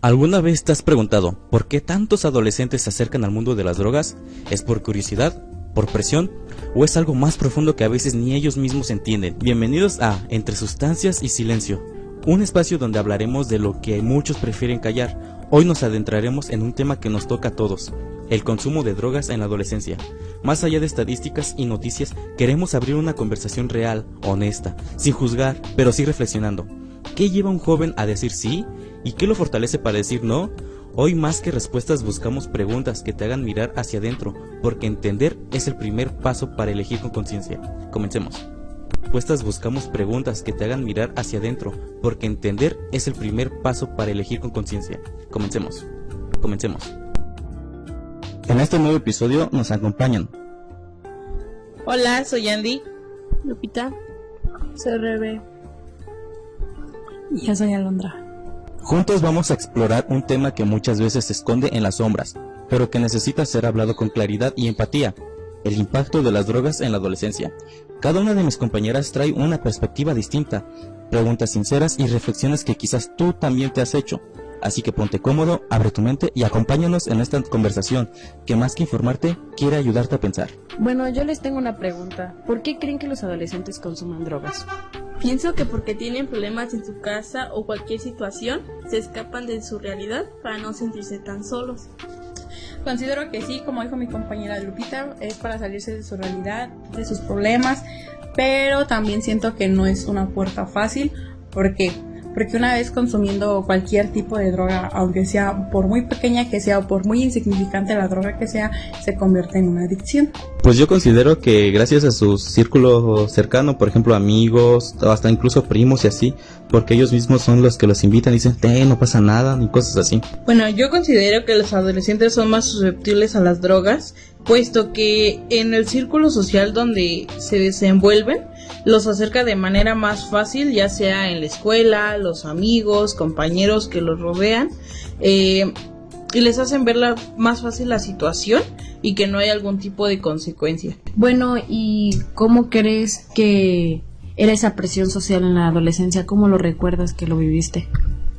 ¿Alguna vez te has preguntado por qué tantos adolescentes se acercan al mundo de las drogas? ¿Es por curiosidad? ¿Por presión? ¿O es algo más profundo que a veces ni ellos mismos entienden? Bienvenidos a Entre Sustancias y Silencio, un espacio donde hablaremos de lo que muchos prefieren callar. Hoy nos adentraremos en un tema que nos toca a todos, el consumo de drogas en la adolescencia. Más allá de estadísticas y noticias, queremos abrir una conversación real, honesta, sin juzgar, pero sí reflexionando. ¿Qué lleva a un joven a decir sí? ¿Y qué lo fortalece para decir no? Hoy más que respuestas buscamos preguntas que te hagan mirar hacia adentro, porque entender es el primer paso para elegir con conciencia. Comencemos. Buscamos preguntas que te hagan mirar hacia adentro, porque entender es el primer paso para elegir con conciencia. Comencemos. En este nuevo episodio nos acompañan. Hola, soy Andy. Lupita. Soy Rebe. Y yo soy Alondra. Juntos vamos a explorar un tema que muchas veces se esconde en las sombras, pero que necesita ser hablado con claridad y empatía: el impacto de las drogas en la adolescencia. Cada una de mis compañeras trae una perspectiva distinta, preguntas sinceras y reflexiones que quizás tú también te has hecho. Así que ponte cómodo, abre tu mente y acompáñanos en esta conversación, que más que informarte, quiere ayudarte a pensar. Bueno, yo les tengo una pregunta. ¿Por qué creen que los adolescentes consuman drogas? Pienso que porque tienen problemas en su casa o cualquier situación, se escapan de su realidad para no sentirse tan solos. Considero que sí, como dijo mi compañera Lupita, es para salirse de su realidad, de sus problemas, pero también siento que no es una puerta fácil. ¿Por qué? Porque una vez consumiendo cualquier tipo de droga, aunque sea por muy pequeña que sea o por muy insignificante la droga que sea, se convierte en una adicción. Pues yo considero que gracias a su círculo cercano, por ejemplo amigos, hasta incluso primos y así, porque ellos mismos son los que los invitan y dicen, no pasa nada, ni cosas así. Bueno, yo considero que los adolescentes son más susceptibles a las drogas, puesto que en el círculo social donde se desenvuelven, los acerca de manera más fácil, ya sea en la escuela, los amigos, compañeros que los rodean, y les hacen ver más fácil la situación y que no hay algún tipo de consecuencia. Bueno, ¿y cómo crees que era esa presión social en la adolescencia? ¿Cómo lo recuerdas que lo viviste?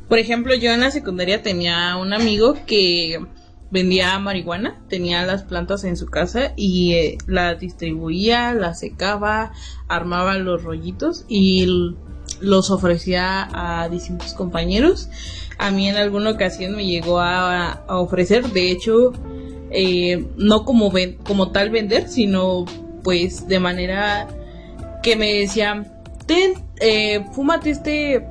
Por ejemplo, yo en la secundaria tenía un amigo que vendía marihuana, tenía las plantas en su casa y las distribuía, las secaba, armaba los rollitos y los ofrecía a distintos compañeros. A mí en alguna ocasión me llegó a ofrecer, de hecho, no como tal vender, sino pues de manera que me decía, fúmate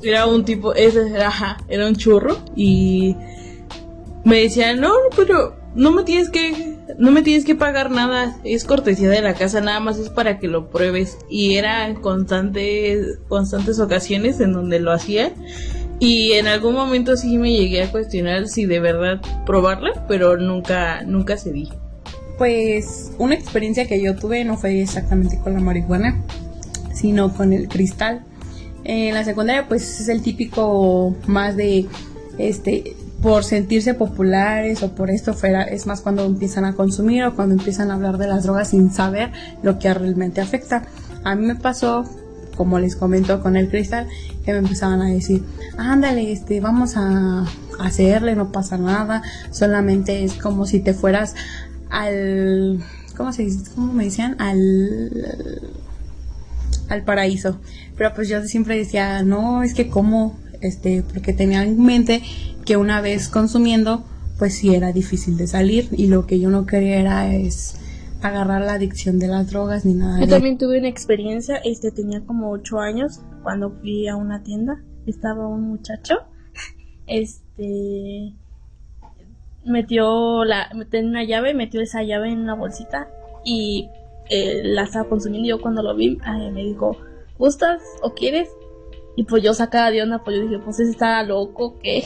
era un tipo, era un churro y me decía, no, pero no me tienes que pagar nada, es cortesía de la casa, nada más es para que lo pruebes. Y eran constantes ocasiones en donde lo hacía y en algún momento sí me llegué a cuestionar si de verdad probarla, pero nunca se di. Pues una experiencia que yo tuve no fue exactamente con la marihuana, sino con el cristal. En la secundaria pues es el típico más de por sentirse populares o por esto fuera, es más cuando empiezan a consumir o cuando empiezan a hablar de las drogas sin saber lo que realmente afecta. A mí me pasó, como les comento con el cristal, que me empezaban a decir, ándale, vamos a hacerle, no pasa nada, solamente es como si te fueras al, ¿cómo me decían? Al paraíso. Pero pues yo siempre decía, no, es que como, porque tenía en mente que una vez consumiendo, pues sí era difícil de salir, y lo que yo no quería es agarrar la adicción de las drogas ni nada. Yo también tuve una experiencia, tenía como 8 años, cuando fui a una tienda, estaba un muchacho, tenía una llave, metió esa llave en una bolsita y la estaba consumiendo. Y yo cuando lo vi, me dijo, ¿gustas o quieres? Y pues yo sacaba de onda, pues yo dije, pues ese está loco, ¿qué?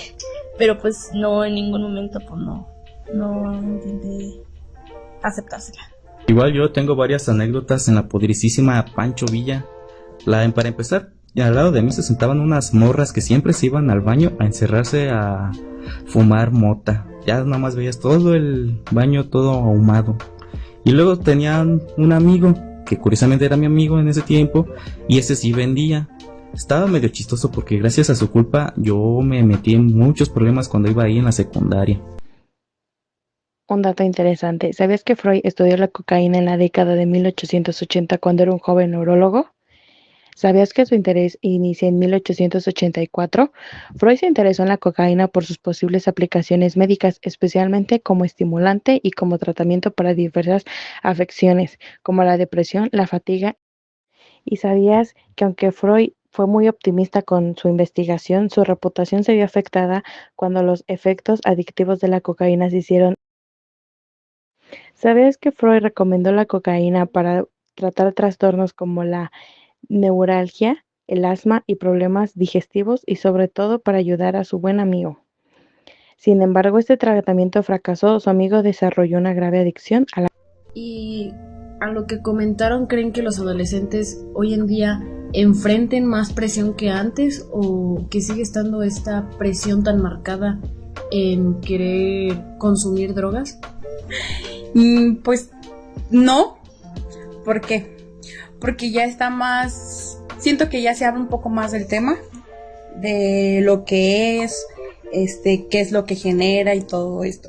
Pero pues no, en ningún momento, pues no intenté aceptársela. Igual yo tengo varias anécdotas en la poderosísima Pancho Villa. Para empezar, al lado de mí se sentaban unas morras que siempre se iban al baño a encerrarse a fumar mota. Ya nada más veías todo el baño todo ahumado. Y luego tenían un amigo, que curiosamente era mi amigo en ese tiempo, y ese sí vendía. Estaba medio chistoso porque gracias a su culpa yo me metí en muchos problemas cuando iba ahí en la secundaria. Un dato interesante, ¿sabías que Freud estudió la cocaína en la década de 1880 cuando era un joven neurólogo? ¿Sabías que su interés inicia en 1884? Freud se interesó en la cocaína por sus posibles aplicaciones médicas, especialmente como estimulante y como tratamiento para diversas afecciones, como la depresión, la fatiga. ¿Y sabías que aunque Freud fue muy optimista con su investigación, su reputación se vio afectada cuando los efectos adictivos de la cocaína se hicieron? ¿Sabías que Freud recomendó la cocaína para tratar trastornos como la neuralgia, el asma y problemas digestivos y sobre todo para ayudar a su buen amigo? Sin embargo, este tratamiento fracasó, su amigo desarrolló una grave adicción a la... Y a lo que comentaron, ¿creen que los adolescentes hoy en día enfrenten más presión que antes o que sigue estando esta presión tan marcada en querer consumir drogas? Pues no. ¿Por qué? Porque ya está más, siento que ya se habla un poco más del tema, de lo que es, qué es lo que genera y todo esto.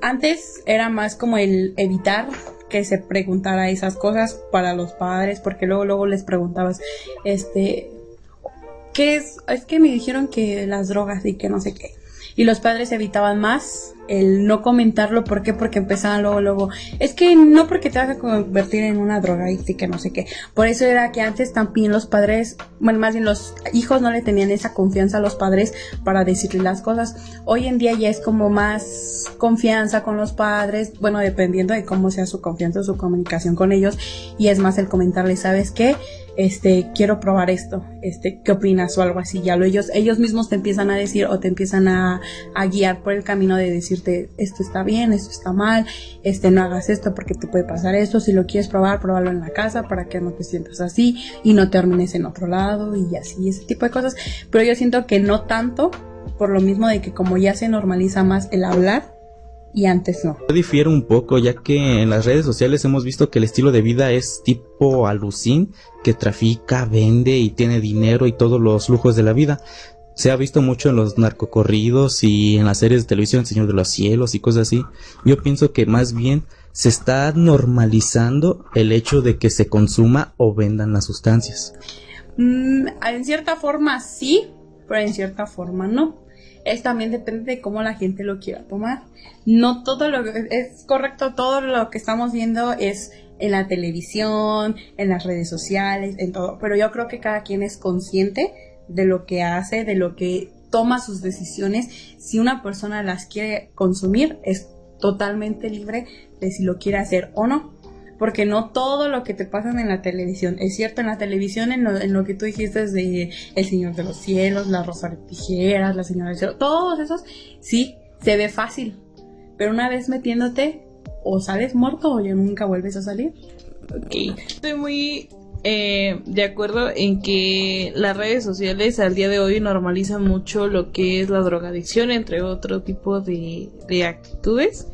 Antes era más como el evitar que se preguntara esas cosas para los padres, porque luego les preguntabas, ¿qué es? Es que me dijeron que las drogas y que no sé qué. Y los padres evitaban más el no comentarlo. ¿Por qué? Porque empezaban luego, es que no, porque te vas a convertir en una drogadicta y que no sé qué. Por eso era que antes también los padres, bueno, más bien los hijos no le tenían esa confianza a los padres para decirle las cosas. Hoy en día ya es como más confianza con los padres, bueno, dependiendo de cómo sea su confianza o su comunicación con ellos, y es más el comentarles, ¿sabes qué? Quiero probar esto, ¿qué opinas? O algo así. Ya ellos mismos te empiezan a decir o te empiezan a guiar por el camino de decirte, esto está bien, esto está mal, no hagas esto porque te puede pasar esto, si lo quieres probar, pruébalo en la casa para que no te sientas así y no termines en otro lado y así, ese tipo de cosas. Pero yo siento que no tanto, por lo mismo de que como ya se normaliza más el hablar, y antes no. Yo difiero un poco, ya que en las redes sociales hemos visto que el estilo de vida es tipo alucín, que trafica, vende y tiene dinero y todos los lujos de la vida. Se ha visto mucho en los narcocorridos y en las series de televisión, El Señor de los Cielos y cosas así. Yo pienso que más bien se está normalizando el hecho de que se consuma o vendan las sustancias. En cierta forma sí, pero en cierta forma no. También depende de cómo la gente lo quiera tomar. No todo lo que es correcto, todo lo que estamos viendo es en la televisión, en las redes sociales, en todo. Pero yo creo que cada quien es consciente de lo que hace, de lo que toma sus decisiones. Si una persona las quiere consumir, es totalmente libre de si lo quiere hacer o no. Porque no todo lo que te pasan en la televisión es cierto. En la televisión, en lo que tú dijiste de El Señor de los Cielos, La Rosa de Tijeras, La Señora del Cielo, todos esos, sí, se ve fácil. Pero una vez metiéndote, o sales muerto o ya nunca vuelves a salir. Ok, estoy muy de acuerdo en que las redes sociales al día de hoy normalizan mucho lo que es la drogadicción, entre otro tipo de actitudes.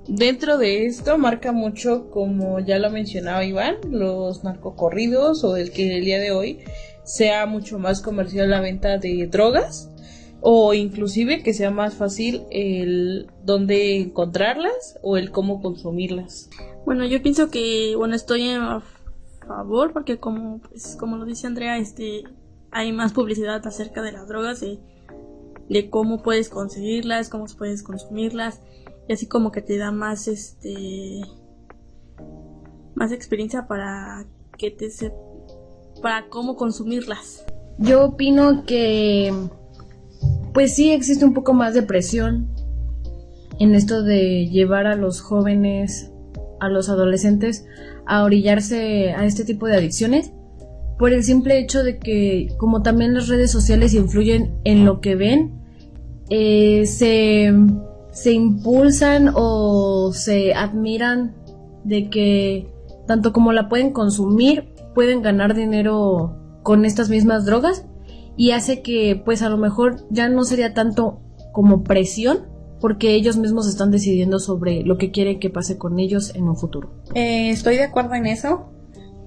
Dentro de esto marca mucho, como ya lo mencionaba Iván, los narcocorridos, o el que el día de hoy sea mucho más comercial la venta de drogas, o inclusive que sea más fácil el dónde encontrarlas o el cómo consumirlas. Bueno, yo pienso que, estoy a favor porque como lo dice Andrea, hay más publicidad acerca de las drogas, de cómo puedes conseguirlas, cómo puedes consumirlas. Y así como que te da más más experiencia para cómo consumirlas. Yo opino que pues sí existe un poco más de presión en esto de llevar a los jóvenes, a los adolescentes a orillarse a este tipo de adicciones, por el simple hecho de que como también las redes sociales influyen en lo que ven, se impulsan o se admiran de que tanto como la pueden consumir, pueden ganar dinero con estas mismas drogas, y hace que pues a lo mejor ya no sería tanto como presión, porque ellos mismos están decidiendo sobre lo que quieren que pase con ellos en un futuro. Estoy de acuerdo en eso,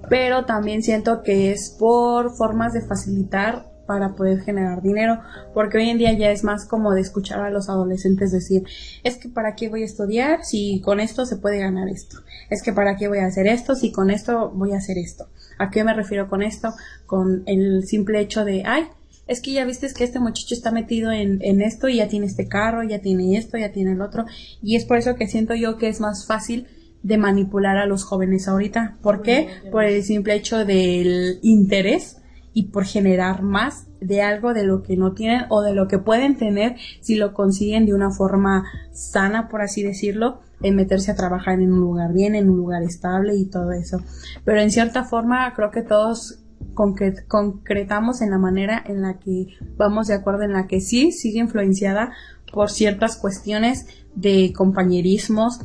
pero también siento que es por formas de facilitar para poder generar dinero, porque hoy en día ya es más como de escuchar a los adolescentes decir, es que para qué voy a estudiar si con esto se puede ganar esto, es que para qué voy a hacer esto si con esto voy a hacer esto. ¿A qué me refiero con esto? Con el simple hecho de, ay, es que ya viste que este muchacho está metido en esto y ya tiene este carro, ya tiene esto, ya tiene el otro, y es por eso que siento yo que es más fácil de manipular a los jóvenes ahorita. ¿Por qué? Por el simple hecho del interés y por generar más de algo de lo que no tienen o de lo que pueden tener si lo consiguen de una forma sana, por así decirlo, en meterse a trabajar en un lugar bien, en un lugar estable y todo eso. Pero en cierta forma creo que todos concretamos en la manera en la que vamos de acuerdo, en la que sí sigue influenciada por ciertas cuestiones de compañerismos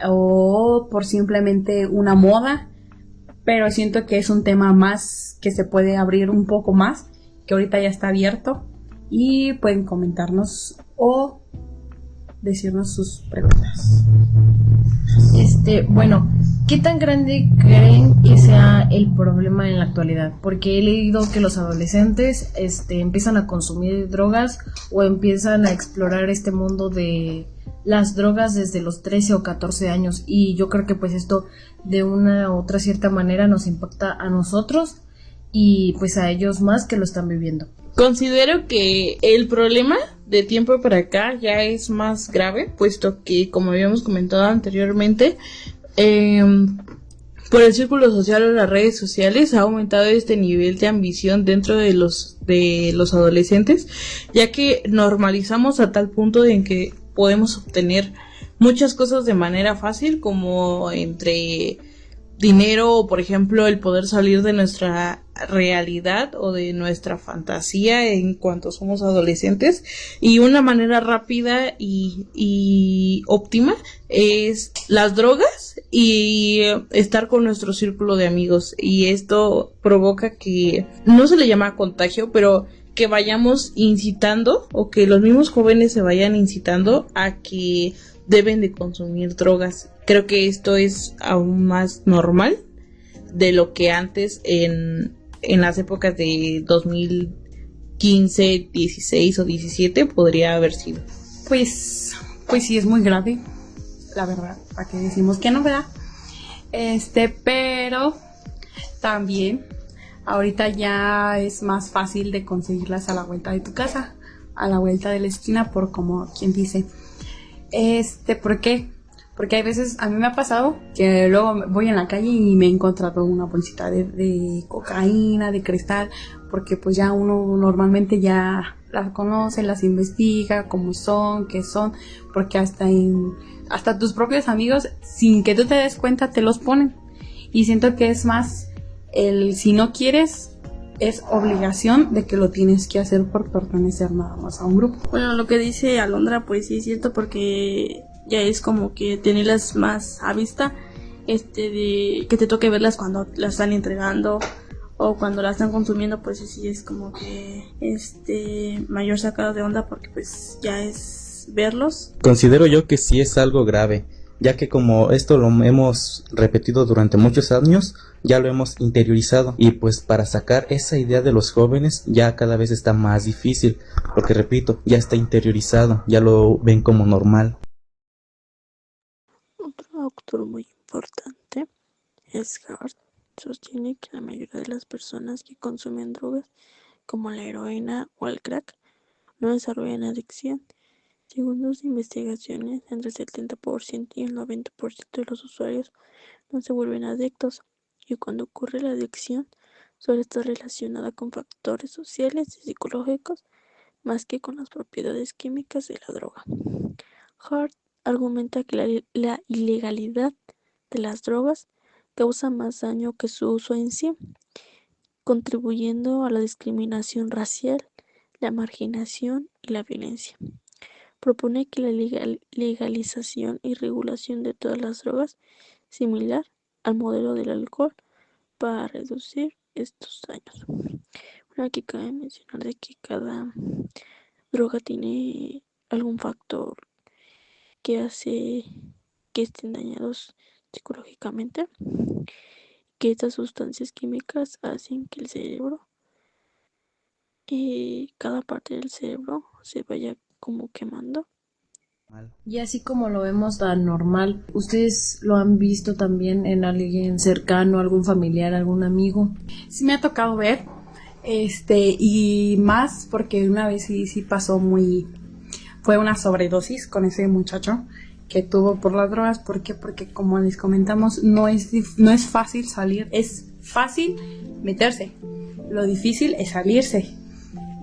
o por simplemente una moda, pero siento que es un tema más que se puede abrir un poco más, que ahorita ya está abierto y pueden comentarnos o decirnos sus preguntas. Bueno, ¿qué tan grande creen que sea el problema en la actualidad? Porque he leído que los adolescentes empiezan a consumir drogas o empiezan a explorar este mundo de las drogas desde los 13 o 14 años, y yo creo que pues esto de una u otra cierta manera nos impacta a nosotros y pues a ellos más que lo están viviendo. Considero que el problema de tiempo para acá ya es más grave, puesto que, como habíamos comentado anteriormente, por el círculo social o las redes sociales ha aumentado este nivel de ambición dentro de los adolescentes, ya que normalizamos a tal punto en que podemos obtener muchas cosas de manera fácil, como entre dinero o, por ejemplo, el poder salir de nuestra realidad o de nuestra fantasía en cuanto somos adolescentes, y una manera rápida y óptima es las drogas y estar con nuestro círculo de amigos, y esto provoca que no se le llama contagio, pero que vayamos incitando, o que los mismos jóvenes se vayan incitando a que deben de consumir drogas. Creo que esto es aún más normal de lo que antes en las épocas de 2015, 16 o 17 podría haber sido. Pues sí, es muy grave, la verdad, para que decimos que no, ¿verdad? Pero también ahorita ya es más fácil de conseguirlas a la vuelta de tu casa, a la vuelta de la esquina, por como quien dice. ¿Por qué? Porque hay veces, a mí me ha pasado que luego voy en la calle y me he encontrado una bolsita de cocaína, de cristal, porque pues ya uno normalmente ya las conoce, las investiga, cómo son, qué son, porque hasta tus propios amigos, sin que tú te des cuenta, te los ponen. Y siento que es más si no quieres, es obligación de que lo tienes que hacer por pertenecer nada más a un grupo. Bueno, lo que dice Alondra, pues sí es cierto, porque ya es como que tenerlas más a vista, de que te toque verlas cuando las están entregando o cuando las están consumiendo, pues sí es como que mayor sacado de onda, porque pues ya es verlos. Considero yo que sí es algo grave, ya que como esto lo hemos repetido durante muchos años, ya lo hemos interiorizado, y pues para sacar esa idea de los jóvenes ya cada vez está más difícil, porque repito, ya está interiorizado, ya lo ven como normal. Otro autor muy importante es Hart. Sostiene que la mayoría de las personas que consumen drogas como la heroína o el crack no desarrollan adicción. Según sus investigaciones, entre el 70% y el 90% de los usuarios no se vuelven adictos, y cuando ocurre la adicción suele estar relacionada con factores sociales y psicológicos más que con las propiedades químicas de la droga. Hart argumenta que la ilegalidad de las drogas causa más daño que su uso en sí, contribuyendo a la discriminación racial, la marginación y la violencia. Propone que la legalización y regulación de todas las drogas, similar al modelo del alcohol, para reducir estos daños. Bueno, aquí cabe mencionar de que cada droga tiene algún factor que hace que estén dañados psicológicamente, que estas sustancias químicas hacen que el cerebro, cada parte del cerebro se vaya como quemando. Y así como lo vemos tan normal, ¿ustedes lo han visto también en alguien cercano, algún familiar, algún amigo? Sí me ha tocado ver, y más porque una vez sí pasó fue una sobredosis con ese muchacho que tuvo por las drogas. ¿Por qué? Porque como les comentamos, no es fácil salir, es fácil meterse, lo difícil es salirse.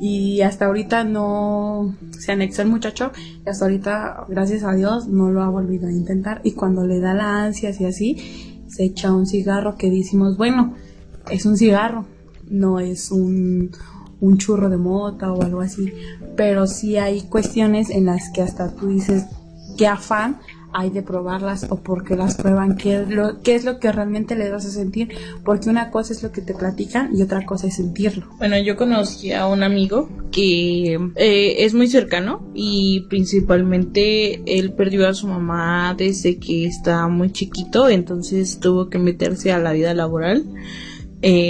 Y hasta ahorita no se anexó el muchacho, y hasta ahorita, gracias a Dios, no lo ha volvido a intentar. Y cuando le da la ansia y así, se echa un cigarro que decimos, bueno, es un cigarro, no es un churro de mota o algo así. Pero sí hay cuestiones en las que hasta tú dices, qué afán hay de probarlas, o por qué las prueban, qué es lo que realmente les vas a sentir, porque una cosa es lo que te platican y otra cosa es sentirlo. Bueno, yo conocí a un amigo que es muy cercano, y principalmente él perdió a su mamá desde que estaba muy chiquito, entonces tuvo que meterse a la vida laboral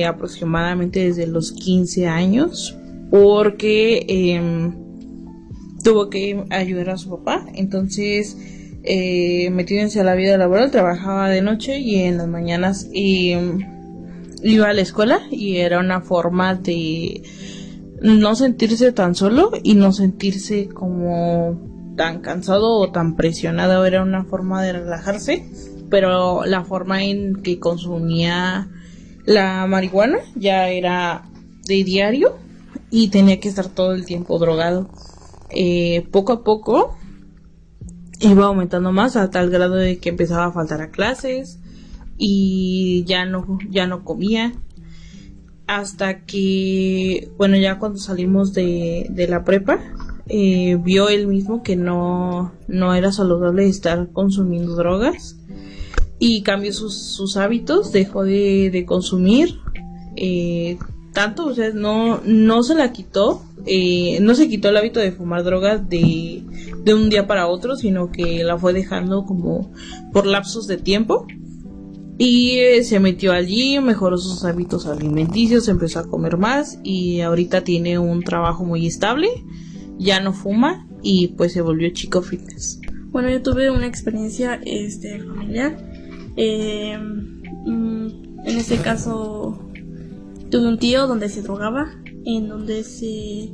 aproximadamente desde los 15 años, porque tuvo que ayudar a su papá. Entonces metiéndose a la vida laboral, trabajaba de noche y en las mañanas iba a la escuela, y era una forma de no sentirse tan solo y no sentirse como tan cansado o tan presionado. Era una forma de relajarse, pero la forma en que consumía la marihuana ya era de diario y tenía que estar todo el tiempo drogado. Poco a poco iba aumentando más, a tal grado de que empezaba a faltar a clases y ya no comía, hasta que, bueno, ya cuando salimos de la prepa, vio él mismo que no era saludable estar consumiendo drogas, y cambió sus hábitos, dejó de consumir tanto, o sea, no se la quitó, no se quitó el hábito de fumar drogas de un día para otro, sino que la fue dejando como por lapsos de tiempo, y se metió al gym, mejoró sus hábitos alimenticios, empezó a comer más, y ahorita tiene un trabajo muy estable, ya no fuma, y pues se volvió chico fitness. Bueno, yo tuve una experiencia familiar. En este caso tuve un tío donde se drogaba, en donde se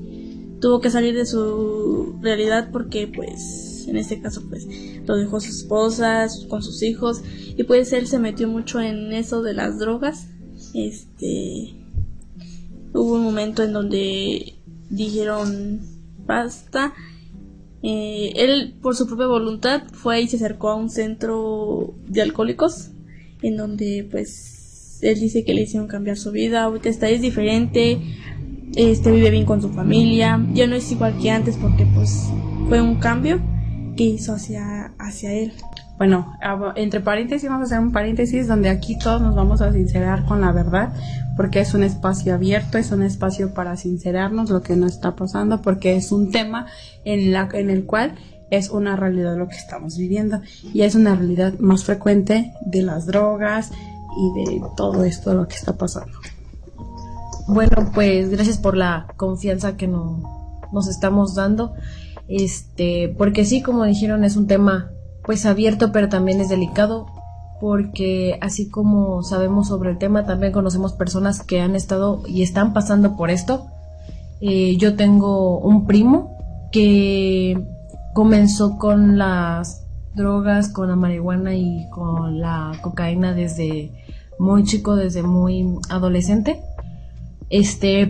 tuvo que salir de su realidad porque pues en este caso pues lo dejó su esposa con sus hijos, y pues él se metió mucho en eso de las drogas. Hubo un momento en donde dijeron basta. Él por su propia voluntad fue y se acercó a un centro de alcohólicos, en donde pues él dice que le hicieron cambiar su vida. Ahorita es diferente, vive bien con su familia, ya no es igual que antes, porque pues fue un cambio que hizo hacia él. Bueno, entre paréntesis vamos a hacer un paréntesis donde aquí todos nos vamos a sincerar con la verdad, porque es un espacio abierto, es un espacio para sincerarnos lo que nos está pasando, porque es un tema en el cual es una realidad lo que estamos viviendo, y es una realidad más frecuente de las drogas y de todo esto lo que está pasando. Bueno, pues gracias por la confianza que nos estamos dando, porque sí, como dijeron, es un tema pues abierto, pero también es delicado, porque así como sabemos sobre el tema, también conocemos personas que han estado y están pasando por esto. Yo tengo un primo que comenzó con las drogas, con la marihuana y con la cocaína desde muy chico, desde muy adolescente.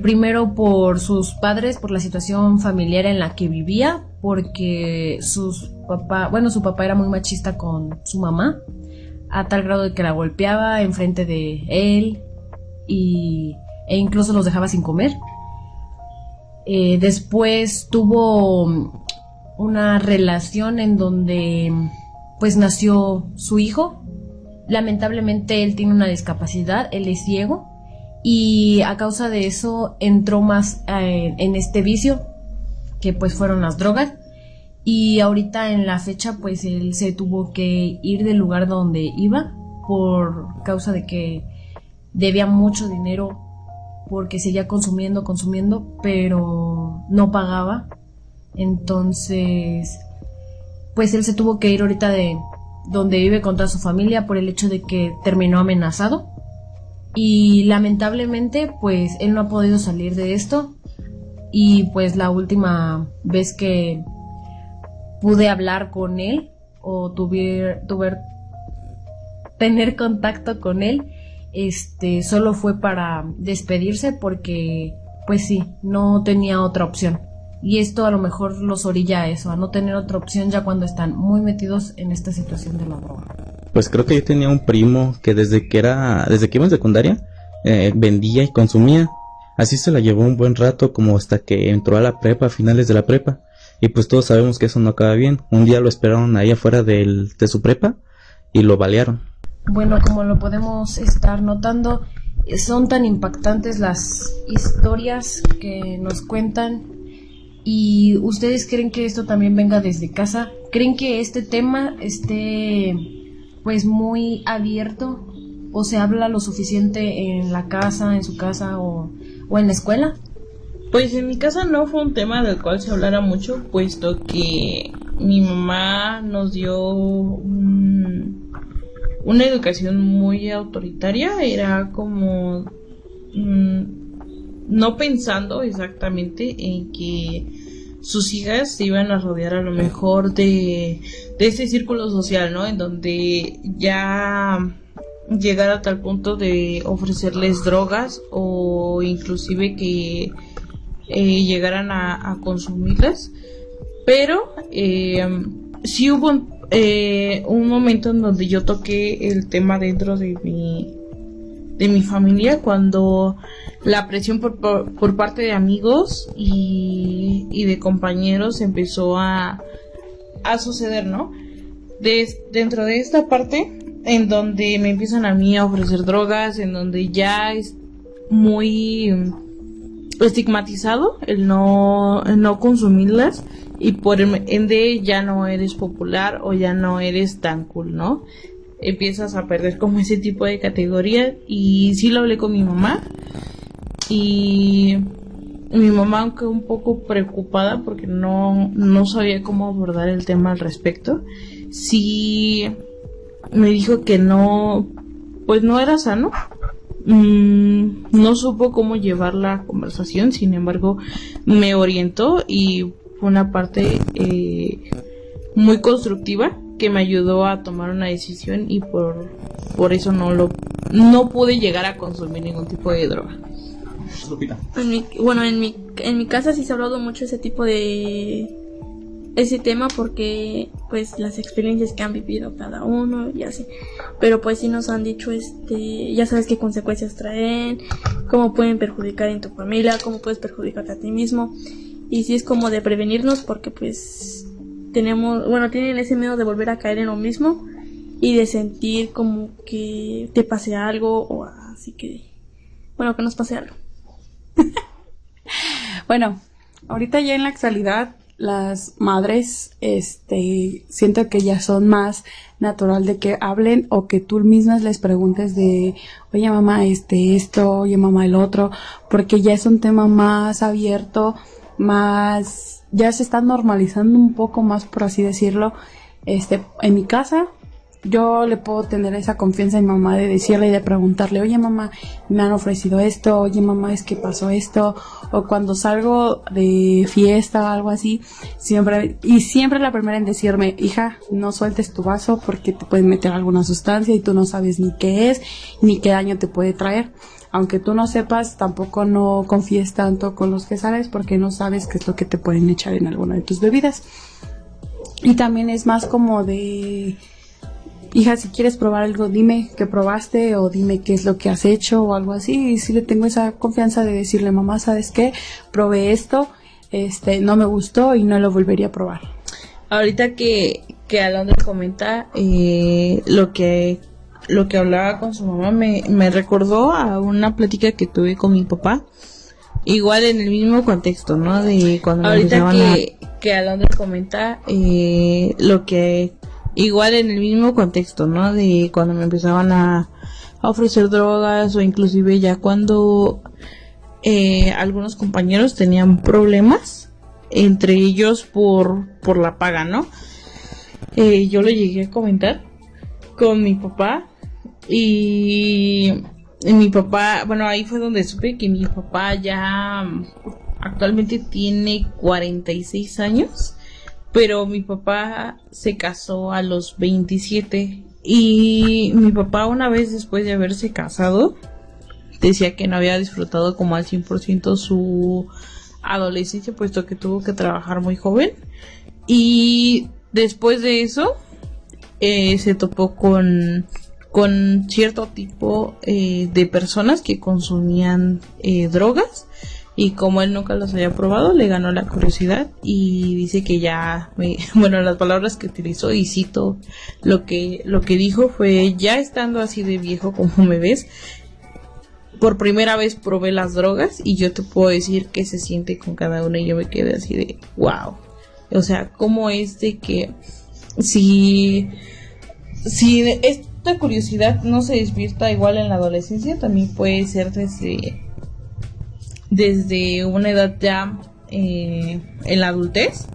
Primero por sus padres, por la situación familiar en la que vivía, porque su papá era muy machista con su mamá, a tal grado de que la golpeaba enfrente de él e incluso los dejaba sin comer. Después tuvo una relación en donde pues nació su hijo. Lamentablemente él tiene una discapacidad, él es ciego, y a causa de eso entró más en este vicio, que pues fueron las drogas. Y ahorita en la fecha pues él se tuvo que ir del lugar donde iba por causa de que debía mucho dinero porque seguía consumiendo, pero no pagaba. Entonces, pues él se tuvo que ir ahorita de donde vive con toda su familia por el hecho de que terminó amenazado. Y lamentablemente, pues él no ha podido salir de esto. Y pues la última vez que pude hablar con él o tener contacto con él, solo fue para despedirse porque pues sí, no tenía otra opción. Y esto a lo mejor los orilla a eso, a no tener otra opción ya cuando están muy metidos en esta situación de la droga. Pues creo que yo tenía un primo que desde que iba en secundaria vendía y consumía. Así se la llevó un buen rato, como hasta que entró a la prepa, a finales de la prepa. Y pues todos sabemos que eso no acaba bien. Un día lo esperaron ahí afuera de su prepa y lo balearon. Bueno, como lo podemos estar notando, son tan impactantes las historias que nos cuentan. ¿Y ustedes creen que esto también venga desde casa? ¿Creen que este tema esté pues muy abierto? ¿O se habla lo suficiente en la casa, en su casa o en la escuela? Pues en mi casa no fue un tema del cual se hablara mucho, puesto que mi mamá nos dio una educación muy autoritaria. Era como no pensando exactamente en que sus hijas se iban a rodear a lo mejor de ese círculo social, ¿no? En donde ya llegar a tal punto de ofrecerles drogas o inclusive que llegaran a consumirlas. Pero sí hubo un momento en donde yo toqué el tema dentro de mi familia, cuando la presión por parte de amigos y de compañeros empezó a suceder, ¿no? Dentro de esta parte en donde me empiezan a mí a ofrecer drogas, en donde ya es muy estigmatizado el no consumirlas, y por ende ya no eres popular o ya no eres tan cool, ¿no? Empiezas a perder como ese tipo de categoría. Y sí lo hablé con mi mamá, y mi mamá, aunque un poco preocupada porque no sabía cómo abordar el tema al respecto, sí me dijo que no, pues no era sano. No supo cómo llevar la conversación, sin embargo me orientó y fue una parte muy constructiva que me ayudó a tomar una decisión, y por eso no pude llegar a consumir ningún tipo de droga. Lupita. En mi casa sí se ha hablado mucho ese tema, porque pues las experiencias que han vivido cada uno y así, pero pues sí nos han dicho ya sabes qué consecuencias traen, cómo pueden perjudicar en tu familia, cómo puedes perjudicarte a ti mismo, y sí es como de prevenirnos, porque pues tienen ese miedo de volver a caer en lo mismo y de sentir como que te pase algo, o así que que nos pase algo. Bueno, ahorita ya en la actualidad las madres, siento que ya son más natural de que hablen, o que tú mismas les preguntes de, oye mamá, esto, oye mamá, el otro, porque ya es un tema más abierto, ya se está normalizando un poco más, por así decirlo. En mi casa, yo le puedo tener esa confianza a mi mamá de decirle y de preguntarle, oye mamá, me han ofrecido esto, oye mamá, es que pasó esto, o cuando salgo de fiesta o algo así, siempre la primera en decirme, hija, no sueltes tu vaso porque te pueden meter alguna sustancia y tú no sabes ni qué es, ni qué daño te puede traer. Aunque tú no sepas, tampoco no confíes tanto con los que sales, porque no sabes qué es lo que te pueden echar en alguna de tus bebidas. Y también es más como de, hija, si quieres probar algo, dime qué probaste, o dime qué es lo que has hecho o algo así. Y sí le tengo esa confianza de decirle, mamá, ¿sabes qué? Probé esto, no me gustó y no lo volvería a probar. Ahorita que Alondra comenta lo que hablaba con su mamá, me recordó a una plática que tuve con mi papá, igual en el mismo contexto, ¿no? De cuando ahorita que Alondra comenta igual en el mismo contexto, ¿no? De cuando me empezaban a a ofrecer drogas, o inclusive ya cuando algunos compañeros tenían problemas entre ellos por la paga, ¿no? Yo lo llegué a comentar con mi papá y mi papá, bueno, ahí fue donde supe que mi papá ya actualmente tiene 46 años, pero mi papá se casó a los 27 y mi papá, una vez después de haberse casado, decía que no había disfrutado como al 100% su adolescencia, puesto que tuvo que trabajar muy joven, y después de eso se topó con cierto tipo de personas que consumían drogas, y como él nunca las había probado, le ganó la curiosidad y dice que bueno, las palabras que utilizó, y cito lo que dijo, fue: ya estando así de viejo como me ves, por primera vez probé las drogas y yo te puedo decir qué se siente con cada una. Y yo me quedé así de wow. O sea, cómo es de que si esta curiosidad no se despierta igual en la adolescencia, también puede ser desde una edad ya en la adultez,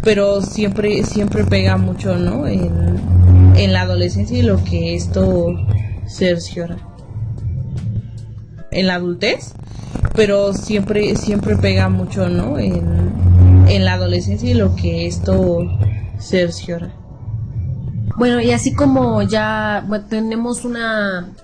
pero siempre pega mucho, ¿no? En la adolescencia, y lo que esto cerciora en la adultez, pero siempre pega mucho, ¿no? En la adolescencia, y lo que esto cerciora. Bueno, y así como ya tenemos una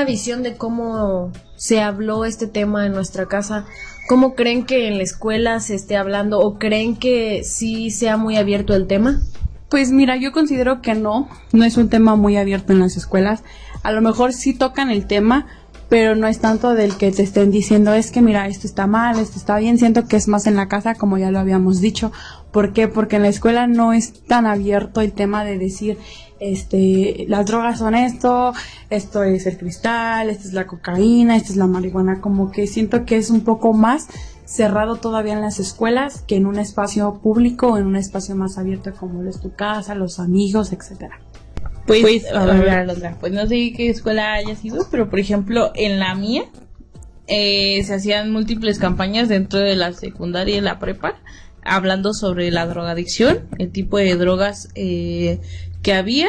visión de cómo se habló este tema en nuestra casa, ¿cómo creen que en la escuela se esté hablando, o creen que sí sea muy abierto el tema? Pues mira, yo considero que no es un tema muy abierto en las escuelas. A lo mejor sí tocan el tema, pero no es tanto del que te estén diciendo, es que mira, esto está mal, esto está bien. Siento que es más en la casa, como ya lo habíamos dicho. ¿Por qué? Porque en la escuela no es tan abierto el tema de decir, las drogas son esto es el cristal, esta es la cocaína, esta es la marihuana. Como que siento que es un poco más cerrado todavía en las escuelas que en un espacio público o en un espacio más abierto como lo es tu casa, los amigos, etcétera. Pues no sé qué escuela haya sido, pero por ejemplo en la mía se hacían múltiples campañas dentro de la secundaria y la prepa, hablando sobre la drogadicción, el tipo de drogas que había,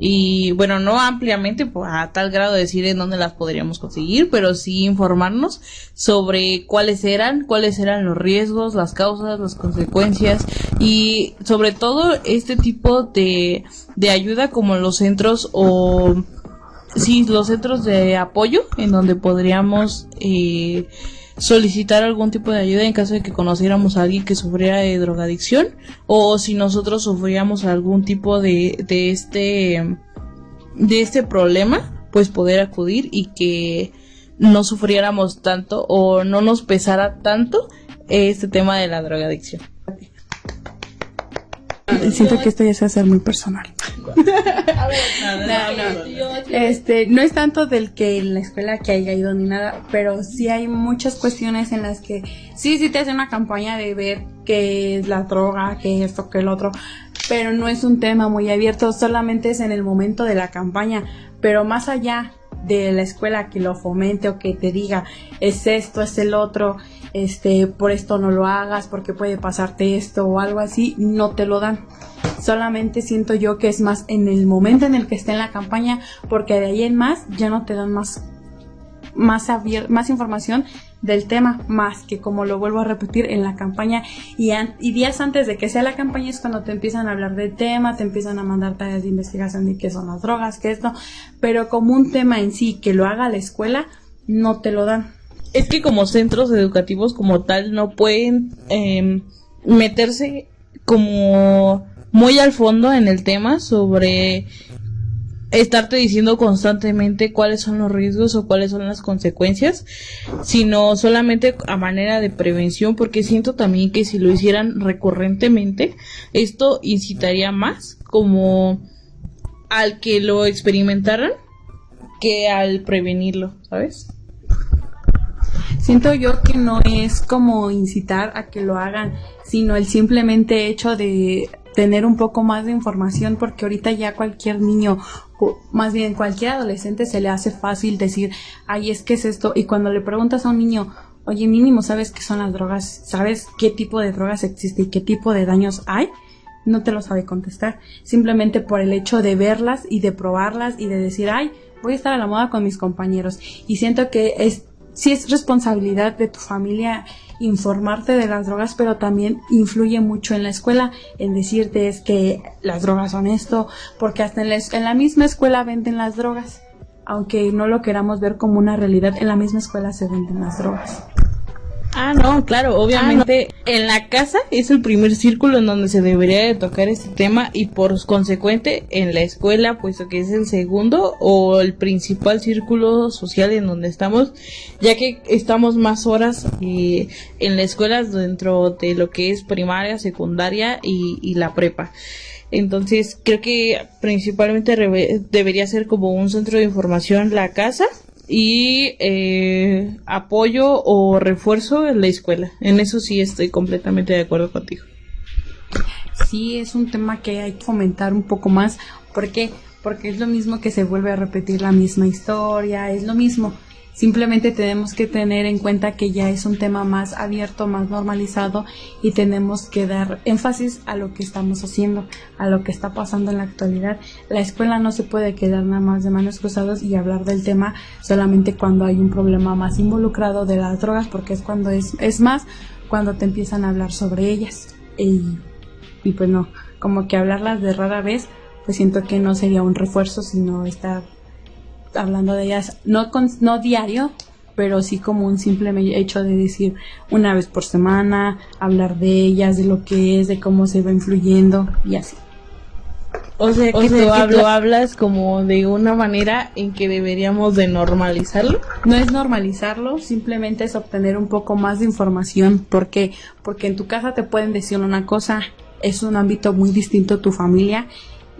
y bueno, no ampliamente a tal grado de decir en dónde las podríamos conseguir, pero sí informarnos sobre cuáles eran los riesgos, las causas, las consecuencias, y sobre todo este tipo de ayuda, como los centros los centros de apoyo, en donde podríamos solicitar algún tipo de ayuda en caso de que conociéramos a alguien que sufriera de drogadicción, o si nosotros sufríamos algún tipo de este problema, pues poder acudir y que no sufriéramos tanto o no nos pesara tanto este tema de la drogadicción. Siento que esto ya se va a hacer muy personal. No es tanto del que en la escuela que haya ido ni nada, pero sí hay muchas cuestiones en las que sí te hace una campaña de ver qué es la droga, qué es esto, qué es lo otro, pero no es un tema muy abierto, solamente es en el momento de la campaña. Pero más allá de la escuela que lo fomente o que te diga es esto, es el otro, por esto no lo hagas porque puede pasarte esto o algo así, no te lo dan. Solamente siento yo que es más en el momento en el que esté en la campaña, porque de ahí en más ya no te dan más información del tema, más que, como lo vuelvo a repetir, en la campaña y días antes de que sea la campaña es cuando te empiezan a hablar del tema, te empiezan a mandar tareas de investigación de qué son las drogas, qué esto, pero como un tema en sí que lo haga la escuela, no te lo dan. Es que como centros educativos como tal no pueden meterse como muy al fondo en el tema sobre estarte diciendo constantemente cuáles son los riesgos o cuáles son las consecuencias, sino solamente a manera de prevención, porque siento también que si lo hicieran recurrentemente, esto incitaría más como al que lo experimentaran que al prevenirlo, ¿sabes? Siento yo que no es como incitar a que lo hagan, sino el simplemente hecho de tener un poco más de información, porque ahorita ya cualquier niño, o más bien cualquier adolescente, se le hace fácil decir, ay, es que es esto, y cuando le preguntas a un niño, oye, mínimo, ¿sabes qué son las drogas? ¿Sabes qué tipo de drogas existe y qué tipo de daños hay? No te lo sabe contestar, simplemente por el hecho de verlas y de probarlas y de decir, ay, voy a estar a la moda con mis compañeros. Y siento que sí es responsabilidad de tu familia informarte de las drogas, pero también influye mucho en la escuela, en decirte es que las drogas son esto, porque hasta en la misma escuela venden las drogas, aunque no lo queramos ver como una realidad, en la misma escuela se venden las drogas. Ah, no, claro, obviamente en la casa es el primer círculo en donde se debería de tocar este tema y por consecuente en la escuela, puesto que es el segundo o el principal círculo social en donde estamos, ya que estamos más horas en la escuela dentro de lo que es primaria, secundaria y la prepa. Entonces creo que principalmente debería ser como un centro de información la casa y apoyo o refuerzo en la escuela. En eso sí estoy completamente de acuerdo contigo. Sí, es un tema que hay que fomentar un poco más. ¿Por qué? Porque es lo mismo que se vuelve a repetir la misma historia, es lo mismo. Simplemente tenemos que tener en cuenta que ya es un tema más abierto, más normalizado, y tenemos que dar énfasis a lo que estamos haciendo, a lo que está pasando en la actualidad. La escuela no se puede quedar nada más de manos cruzadas y hablar del tema solamente cuando hay un problema más involucrado de las drogas, porque es cuando es más cuando te empiezan a hablar sobre ellas. Y pues no, como que hablarlas de rara vez, pues siento que no sería un refuerzo, sino estar hablando de ellas, no diario, pero sí como un simple hecho de decir una vez por semana, hablar de ellas, de lo que es, de cómo se va influyendo y así. O sea que tú hablas como de una manera en que deberíamos de normalizarlo. No es normalizarlo, simplemente es obtener un poco más de información. ¿Por qué? Porque en tu casa te pueden decir una cosa, es un ámbito muy distinto a tu familia,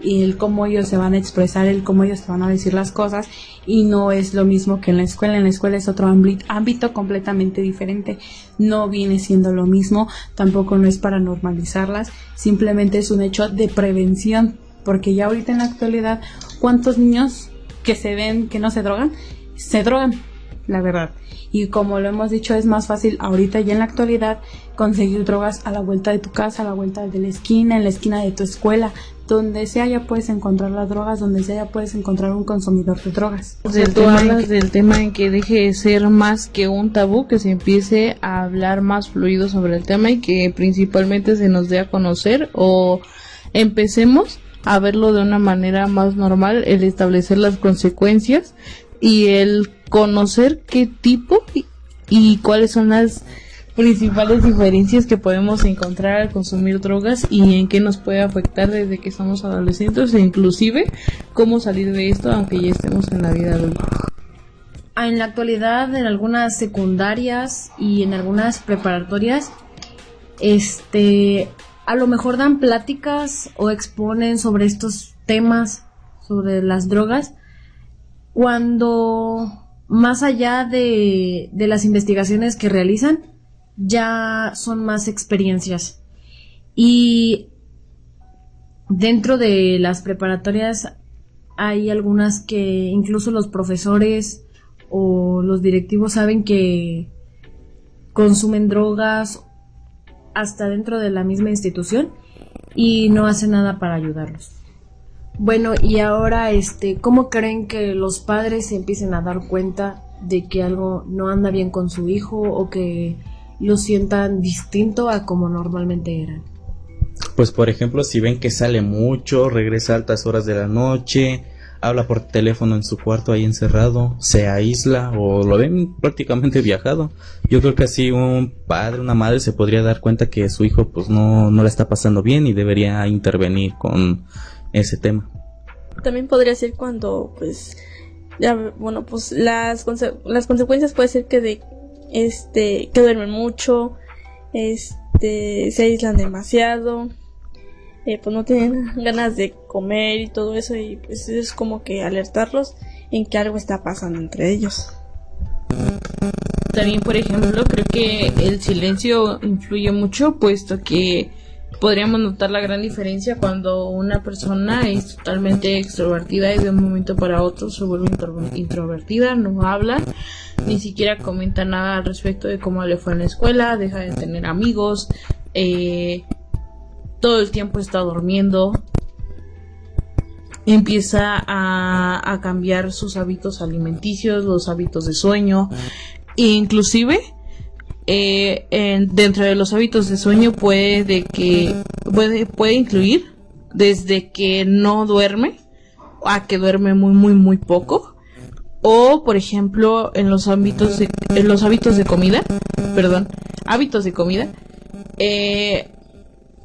y el cómo ellos se van a expresar, el cómo ellos te van a decir las cosas, y no es lo mismo que en la escuela. En la escuela es otro ámbito completamente diferente, no viene siendo lo mismo, tampoco no es para normalizarlas, simplemente es un hecho de prevención, porque ya ahorita en la actualidad, ¿cuántos niños que se ven que no se drogan? Se drogan, la verdad. Y como lo hemos dicho, es más fácil ahorita ya en la actualidad conseguir drogas a la vuelta de tu casa, a la vuelta de la esquina, en la esquina de tu escuela, donde sea ya puedes encontrar las drogas, donde sea ya puedes encontrar un consumidor de drogas. O sea, tú hablas del tema en que deje de ser más que un tabú, que se empiece a hablar más fluido sobre el tema y que principalmente se nos dé a conocer, o empecemos a verlo de una manera más normal, el establecer las consecuencias y el conocer qué tipo y cuáles son las principales diferencias que podemos encontrar al consumir drogas y en qué nos puede afectar desde que somos adolescentes, e inclusive cómo salir de esto aunque ya estemos en la vida adulta. En la actualidad, en algunas secundarias y en algunas preparatorias, a lo mejor dan pláticas o exponen sobre estos temas, sobre las drogas, cuando más allá de las investigaciones que realizan, ya son más experiencias. Y dentro de las preparatorias hay algunas que incluso los profesores o los directivos saben que consumen drogas hasta dentro de la misma institución y no hacen nada para ayudarlos. Bueno, y ahora, ¿cómo creen que los padres se empiecen a dar cuenta de que algo no anda bien con su hijo o que lo sientan distinto a como normalmente eran? Pues por ejemplo, si ven que sale mucho, regresa a altas horas de la noche, habla por teléfono en su cuarto ahí encerrado, se aísla o lo ven prácticamente viajado. Yo creo que así un padre, una madre se podría dar cuenta que su hijo pues no la está pasando bien y debería intervenir con ese tema. También podría ser cuando pues las consecuencias puede ser que que duermen mucho, se aíslan demasiado, pues no tienen ganas de comer y todo eso, y pues es como que alertarlos en que algo está pasando entre ellos. También, por ejemplo, creo que el silencio influye mucho, puesto que podríamos notar la gran diferencia cuando una persona es totalmente extrovertida y de un momento para otro se vuelve introvertida, no habla, ni siquiera comenta nada al respecto de cómo le fue en la escuela, deja de tener amigos, todo el tiempo está durmiendo, empieza a cambiar sus hábitos alimenticios, los hábitos de sueño, e inclusive dentro de los hábitos de sueño puede incluir desde que no duerme a que duerme muy poco, o por ejemplo en los hábitos de comida,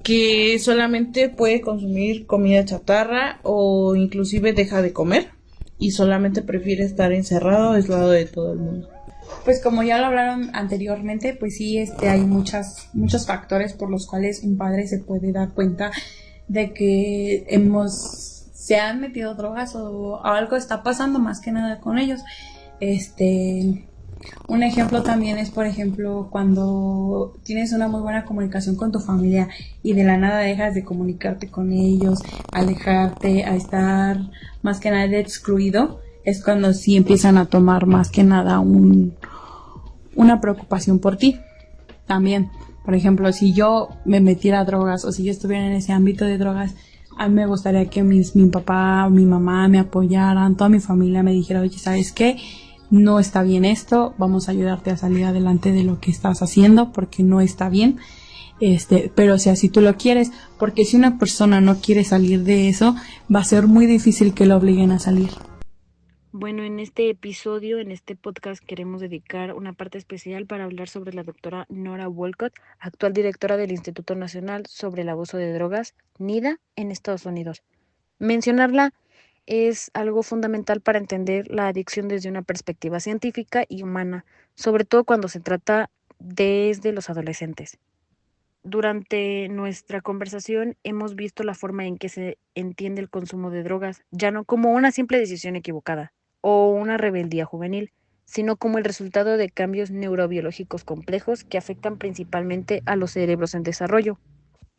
que solamente puede consumir comida chatarra o inclusive deja de comer y solamente prefiere estar encerrado, aislado de todo el mundo. Pues como ya lo hablaron anteriormente, pues sí, hay muchos factores por los cuales un padre se puede dar cuenta de que se han metido drogas o algo está pasando más que nada con ellos. Un ejemplo también es, por ejemplo, cuando tienes una muy buena comunicación con tu familia y de la nada dejas de comunicarte con ellos, alejarte, a estar más que nada excluido, es cuando sí empiezan a tomar más que nada una preocupación por ti. También, por ejemplo, si yo me metiera a drogas o si yo estuviera en ese ámbito de drogas, a mí me gustaría que mi papá, mi mamá me apoyaran, toda mi familia me dijera, oye, ¿sabes qué? No está bien esto, vamos a ayudarte a salir adelante de lo que estás haciendo porque no está bien. Pero o sea, si tú lo quieres, porque si una persona no quiere salir de eso, va a ser muy difícil que lo obliguen a salir. Bueno, en este episodio, en este podcast, queremos dedicar una parte especial para hablar sobre la doctora Nora Wolcott, actual directora del Instituto Nacional sobre el Abuso de Drogas, NIDA, en Estados Unidos. Mencionarla es algo fundamental para entender la adicción desde una perspectiva científica y humana, sobre todo cuando se trata desde los adolescentes. Durante nuestra conversación hemos visto la forma en que se entiende el consumo de drogas, ya no como una simple decisión equivocada o una rebeldía juvenil, sino como el resultado de cambios neurobiológicos complejos que afectan principalmente a los cerebros en desarrollo,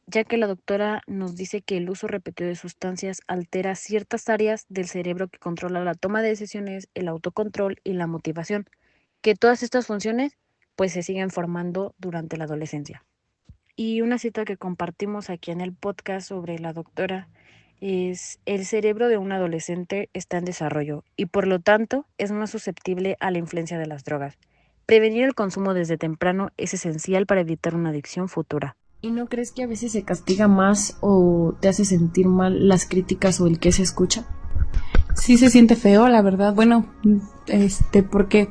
ya que la doctora nos dice que el uso repetido de sustancias altera ciertas áreas del cerebro que controla la toma de decisiones, el autocontrol y la motivación, que todas estas funciones pues se siguen formando durante la adolescencia. Y una cita que compartimos aquí en el podcast sobre la doctora es: el cerebro de un adolescente está en desarrollo y por lo tanto es más susceptible a la influencia de las drogas. Prevenir el consumo desde temprano es esencial para evitar una adicción futura. ¿Y no crees que a veces se castiga más o te hace sentir mal las críticas o el que se escucha? Sí se siente feo, la verdad. Bueno, porque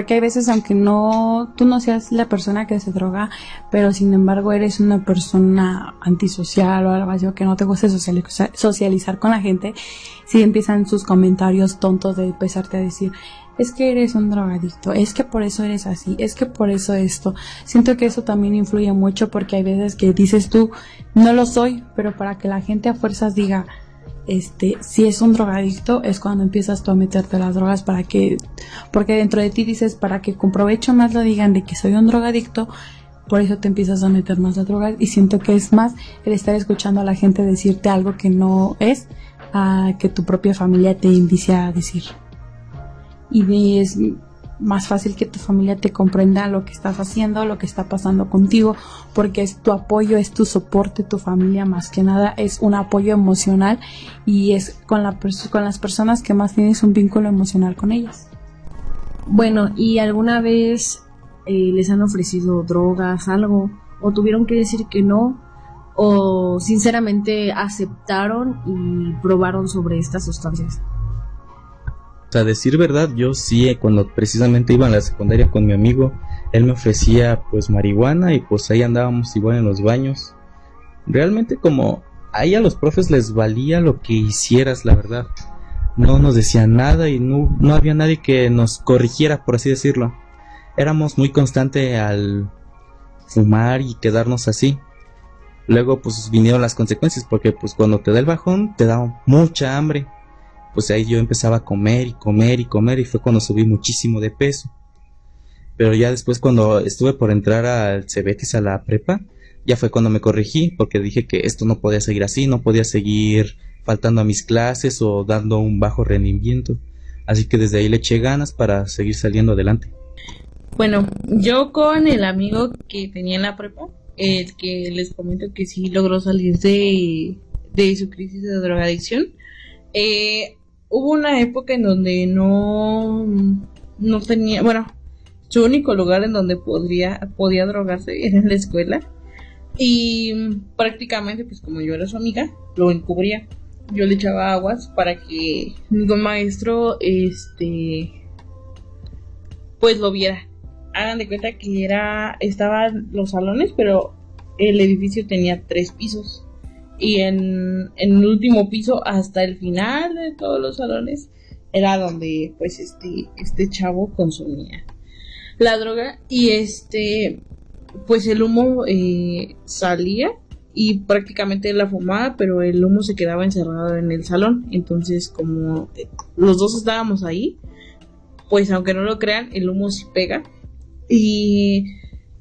hay veces, aunque tú no seas la persona que se droga, pero sin embargo eres una persona antisocial o algo así, o que no te gusta socializar con la gente, sí empiezan sus comentarios tontos de empezarte a decir: es que eres un drogadicto, es que por eso eres así, es que por eso esto. Siento que eso también influye mucho, porque hay veces que dices tú, no lo soy, pero para que la gente a fuerzas diga, si es un drogadicto, es cuando empiezas tú a meterte las drogas porque dentro de ti dices, para que con provecho más lo digan de que soy un drogadicto, por eso te empiezas a meter más las drogas. Y siento que es más el estar escuchando a la gente decirte algo que no es, a que tu propia familia te indicia a decir. Y es más fácil que tu familia te comprenda lo que estás haciendo, lo que está pasando contigo, porque es tu apoyo, es tu soporte, tu familia más que nada, es un apoyo emocional y es con las personas que más tienes un vínculo emocional con ellas. Bueno, ¿y alguna vez les han ofrecido drogas, algo, o tuvieron que decir que no, o sinceramente aceptaron y probaron sobre estas sustancias? O sea, decir verdad, yo sí, cuando precisamente iba a la secundaria con mi amigo, él me ofrecía pues marihuana y pues ahí andábamos igual en los baños. Realmente como ahí a los profes les valía lo que hicieras, la verdad. No nos decían nada y no había nadie que nos corrigiera, por así decirlo. Éramos muy constantes al fumar y quedarnos así. Luego pues vinieron las consecuencias, porque pues cuando te da el bajón te da mucha hambre. Pues ahí yo empezaba a comer y fue cuando subí muchísimo de peso. Pero ya después, cuando estuve por entrar al Cebetis, a la prepa, Ya fue cuando me corregí, porque dije que esto no podía seguir así, no podía seguir faltando a mis clases o dando un bajo rendimiento. Así que desde ahí le eché ganas para seguir saliendo adelante. Bueno, yo con el amigo que tenía en la prepa, el que les comento que sí logró salir de su crisis de drogadicción, hubo una época en donde no tenía, bueno, su único lugar en donde podía drogarse era en la escuela. Y prácticamente, pues como yo era su amiga, lo encubría. Yo le echaba aguas para que ningún maestro, pues lo viera. Hagan de cuenta que estaban los salones, pero el edificio tenía 3 pisos. Y en el último piso, hasta el final de todos los salones, era donde pues este chavo consumía la droga. Y pues el humo salía y prácticamente la fumaba, pero el humo se quedaba encerrado en el salón. Entonces, como los dos estábamos ahí, pues aunque no lo crean, el humo sí pega. Y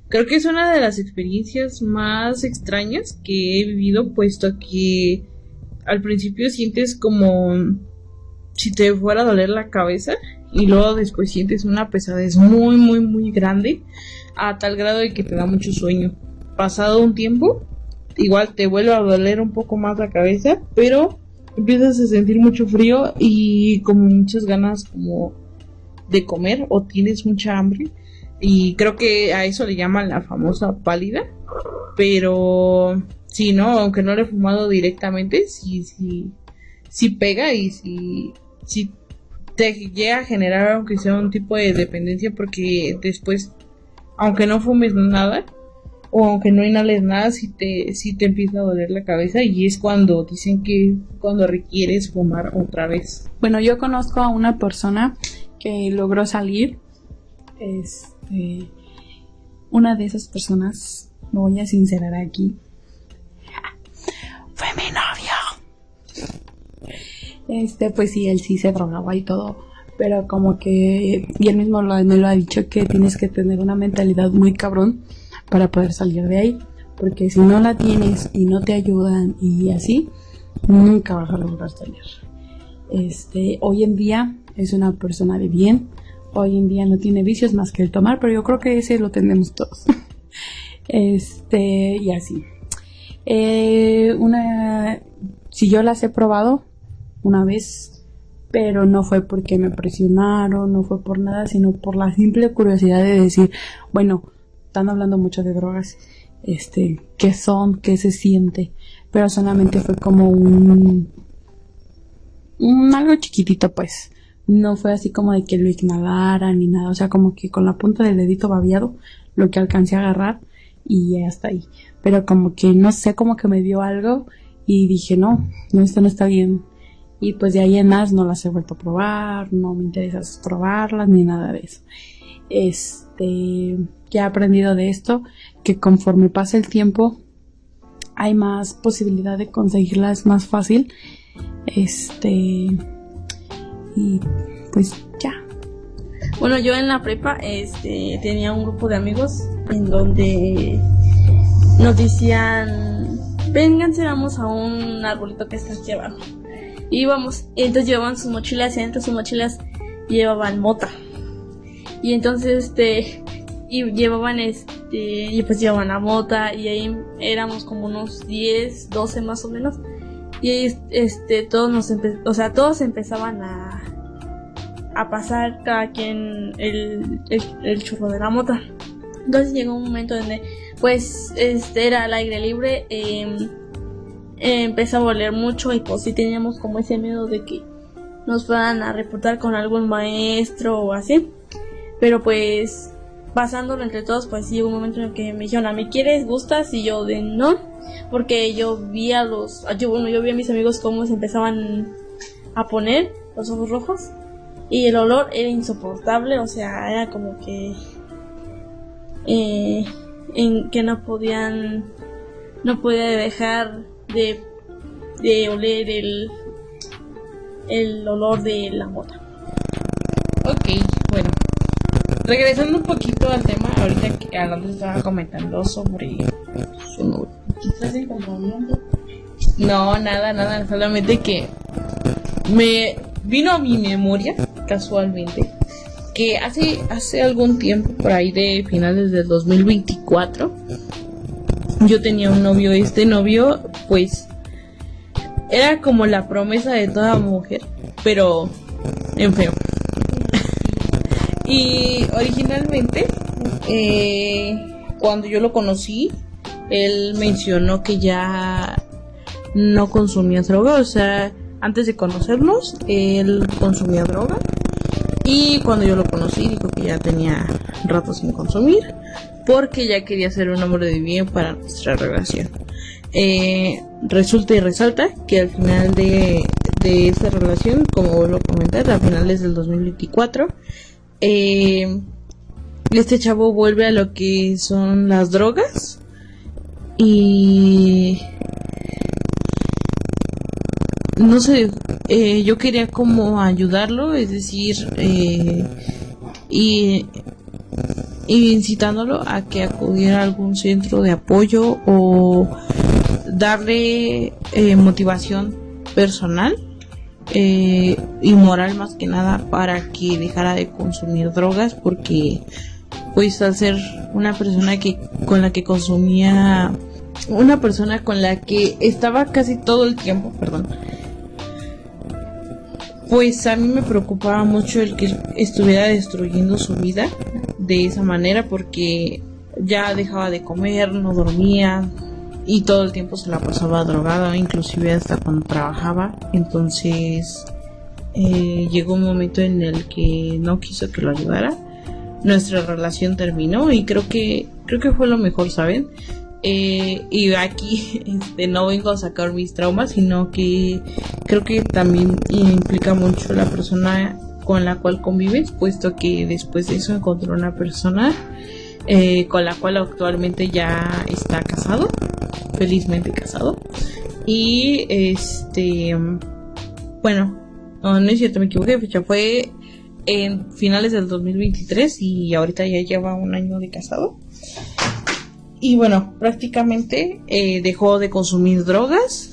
creo que es una de las experiencias más extrañas que he vivido, puesto que al principio sientes como si te fuera a doler la cabeza y luego después sientes una pesadez muy, muy, muy grande, a tal grado de que te da mucho sueño. Pasado un tiempo, igual te vuelve a doler un poco más la cabeza, pero empiezas a sentir mucho frío y como muchas ganas como de comer, o tienes mucha hambre. Y creo que a eso le llaman la famosa pálida. Pero sí, ¿no? Aunque no lo he fumado directamente, sí pega, y sí te llega a generar, aunque sea un tipo de dependencia, porque después, aunque no fumes nada o aunque no inhales nada, sí te empieza a doler la cabeza, y es cuando dicen que cuando requieres fumar otra vez. Bueno, yo conozco a una persona que logró salir. Una de esas personas, me voy a sincerar aquí, fue mi novio. Pues sí, él sí se drogaba y todo, pero como que, y él mismo me lo ha dicho, que tienes que tener una mentalidad muy cabrón para poder salir de ahí, porque si no la tienes y no te ayudan y así, nunca vas a lograr salir. Hoy en día es una persona de bien. Hoy en día no tiene vicios más que el tomar, pero yo creo que ese lo tenemos todos. Y así. Si yo las he probado una vez, pero no fue porque me presionaron, no fue por nada, sino por la simple curiosidad de decir, bueno, están hablando mucho de drogas, qué son, qué se siente, pero solamente fue como un algo chiquitito, pues. No fue así como de que lo ignorara ni nada, o sea, como que con la punta del dedito babeado lo que alcancé a agarrar y hasta ahí. Pero como que no sé, como que me dio algo y dije, no, esto no está bien. Y pues de ahí en más no las he vuelto a probar, no me interesa probarlas ni nada de eso. Que he aprendido de esto, que conforme pasa el tiempo hay más posibilidad de conseguirlas más fácil. Y pues ya. Bueno, yo en la prepa tenía un grupo de amigos en donde nos decían, vénganse, vamos a un arbolito que está aquí abajo. Y íbamos, y entonces llevaban sus mochilas, y dentro de sus mochilas llevaban mota. Y entonces y llevaban y pues llevaban la mota, y ahí éramos como unos 10, 12 más o menos. Y ahí todos empezaban a pasar cada quien el churro de la mota. Entonces llegó un momento donde pues era al aire libre, empezó a oler mucho, y pues sí teníamos como ese miedo de que nos fueran a reportar con algún maestro o así. Pero pues pasándolo entre todos, pues sí hubo un momento en el que me dijeron, ¿a mí quieres, gustas? Y yo de no, porque yo vi a mis amigos cómo se empezaban a poner los ojos rojos, y el olor era insoportable, o sea, era como que que no podía dejar de oler el olor de la mota. Ok, bueno, regresando un poquito al tema, ahorita que Alonso estaba comentando sobre su novio. ¿Estás inconveniente? No, nada, solamente que me vino a mi memoria, casualmente, que hace algún tiempo, por ahí de finales del 2024, yo tenía un novio. Este novio, pues, era como la promesa de toda mujer, pero en feo. Y originalmente, cuando yo lo conocí, él mencionó que ya no consumía droga. O sea, antes de conocernos, él consumía droga. Y cuando yo lo conocí, dijo que ya tenía rato sin consumir, porque ya quería ser un hombre de bien para nuestra relación. Resulta y resalta que al final de esta relación, como vuelvo a comentar, a finales del 2024, este chavo vuelve a lo que son las drogas. Y no sé, yo quería como ayudarlo, es decir, y incitándolo a que acudiera a algún centro de apoyo o darle motivación personal y moral, más que nada, para que dejara de consumir drogas, porque pues al ser una persona con la que consumía, una persona con la que estaba casi todo el tiempo, pues a mí me preocupaba mucho el que estuviera destruyendo su vida de esa manera, porque ya dejaba de comer, no dormía y todo el tiempo se la pasaba drogada, inclusive hasta cuando trabajaba. Entonces llegó un momento en el que no quiso que lo ayudara. Nuestra relación terminó y creo que fue lo mejor, ¿saben? Y aquí no vengo a sacar mis traumas, sino que creo que también implica mucho la persona con la cual convives, puesto que después de eso encontró una persona con la cual actualmente ya está casado, felizmente casado. Y bueno, no es cierto, me equivoqué de fecha, fue en finales del 2023 y ahorita ya lleva un año de casado. Y bueno, prácticamente dejó de consumir drogas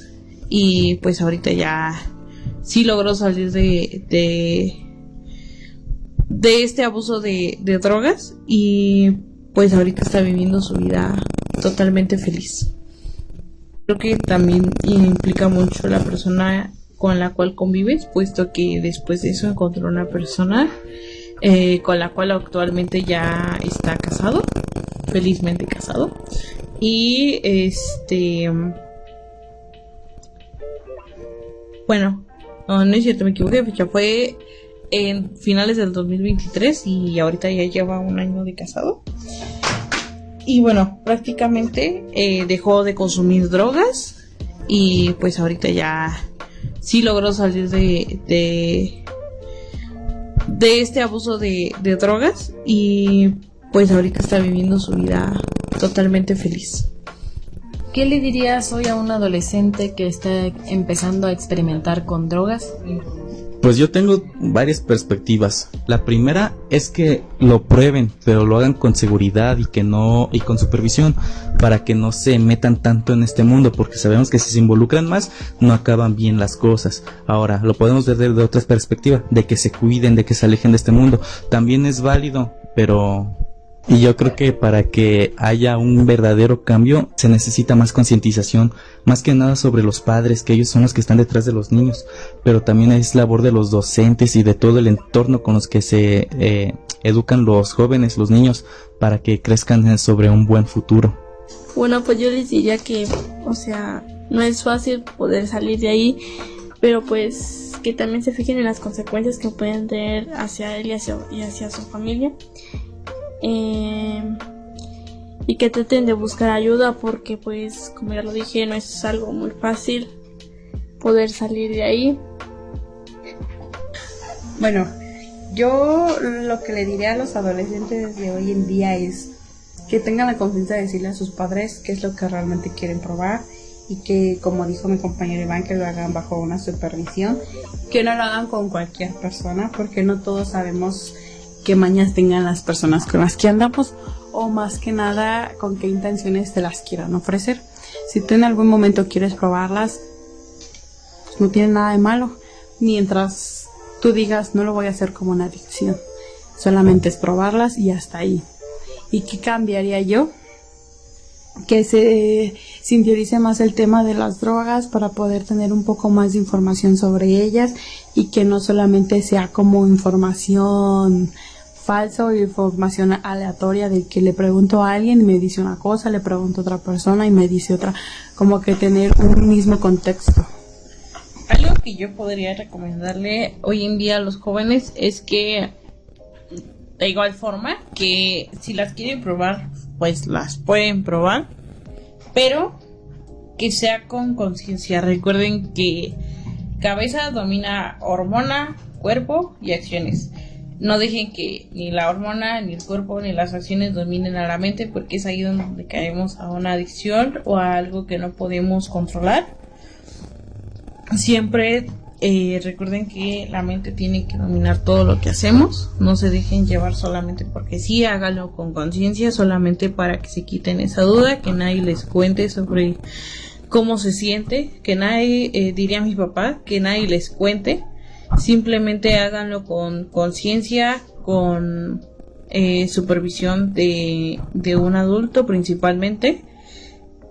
y pues ahorita ya sí logró salir de este abuso de drogas y pues ahorita está viviendo su vida totalmente feliz. Creo que también implica mucho la persona con la cual convives, puesto que después de eso encontró una persona con la cual actualmente ya está casado, felizmente casado. Y bueno, no es cierto, me equivoqué de fecha, fue en finales del 2023 y ahorita ya lleva un año de casado. Y bueno, prácticamente dejó de consumir drogas y pues ahorita ya sí logró salir de este abuso de drogas y pues ahorita está viviendo su vida totalmente feliz. ¿Qué le dirías hoy a un adolescente que está empezando a experimentar con drogas? Pues yo tengo varias perspectivas. La primera es que lo prueben, pero lo hagan con seguridad y con supervisión, para que no se metan tanto en este mundo, porque sabemos que si se involucran más no acaban bien las cosas. Ahora, lo podemos ver de otra perspectiva, de que se cuiden, de que se alejen de este mundo. También es válido, pero y yo creo que para que haya un verdadero cambio se necesita más concientización, más que nada sobre los padres, que ellos son los que están detrás de los niños, pero también es labor de los docentes y de todo el entorno con los que se educan los jóvenes, los niños, para que crezcan sobre un buen futuro. Bueno, pues yo les diría que, o sea, no es fácil poder salir de ahí, pero pues que también se fijen en las consecuencias que pueden tener hacia él y hacia su familia. Y que traten de buscar ayuda, porque pues como ya lo dije, no es algo muy fácil poder salir de ahí. Bueno, yo lo que le diría a los adolescentes de hoy en día es que tengan la confianza de decirle a sus padres qué es lo que realmente quieren probar, y que, como dijo mi compañero Iván, que lo hagan bajo una supervisión, que no lo hagan con cualquier persona, porque no todos sabemos qué mañas tengan las personas con las que andamos, o más que nada con qué intenciones te las quieran ofrecer. Si tú en algún momento quieres probarlas, pues no tiene nada de malo, mientras tú digas no lo voy a hacer como una adicción, solamente es probarlas y hasta ahí. ¿Y qué cambiaría yo? Que se interiorice más el tema de las drogas para poder tener un poco más de información sobre ellas, y que no solamente sea como información falsa o información aleatoria de que le pregunto a alguien y me dice una cosa, le pregunto a otra persona y me dice otra, como que tener un mismo contexto. Algo que yo podría recomendarle hoy en día a los jóvenes es que, de igual forma, que si las quieren probar, pues las pueden probar, pero que sea con conciencia. Recuerden que cabeza domina hormona, cuerpo y acciones. No dejen que ni la hormona, ni el cuerpo, ni las acciones dominen a la mente, porque es ahí donde caemos a una adicción o a algo que no podemos controlar. Siempre recuerden que la mente tiene que dominar todo lo que hacemos. No se dejen llevar solamente porque sí, háganlo con conciencia, solamente para que se quiten esa duda, que nadie les cuente sobre cómo se siente, que nadie, diría mi papá, que nadie les cuente. Simplemente háganlo con conciencia, con supervisión de un adulto principalmente.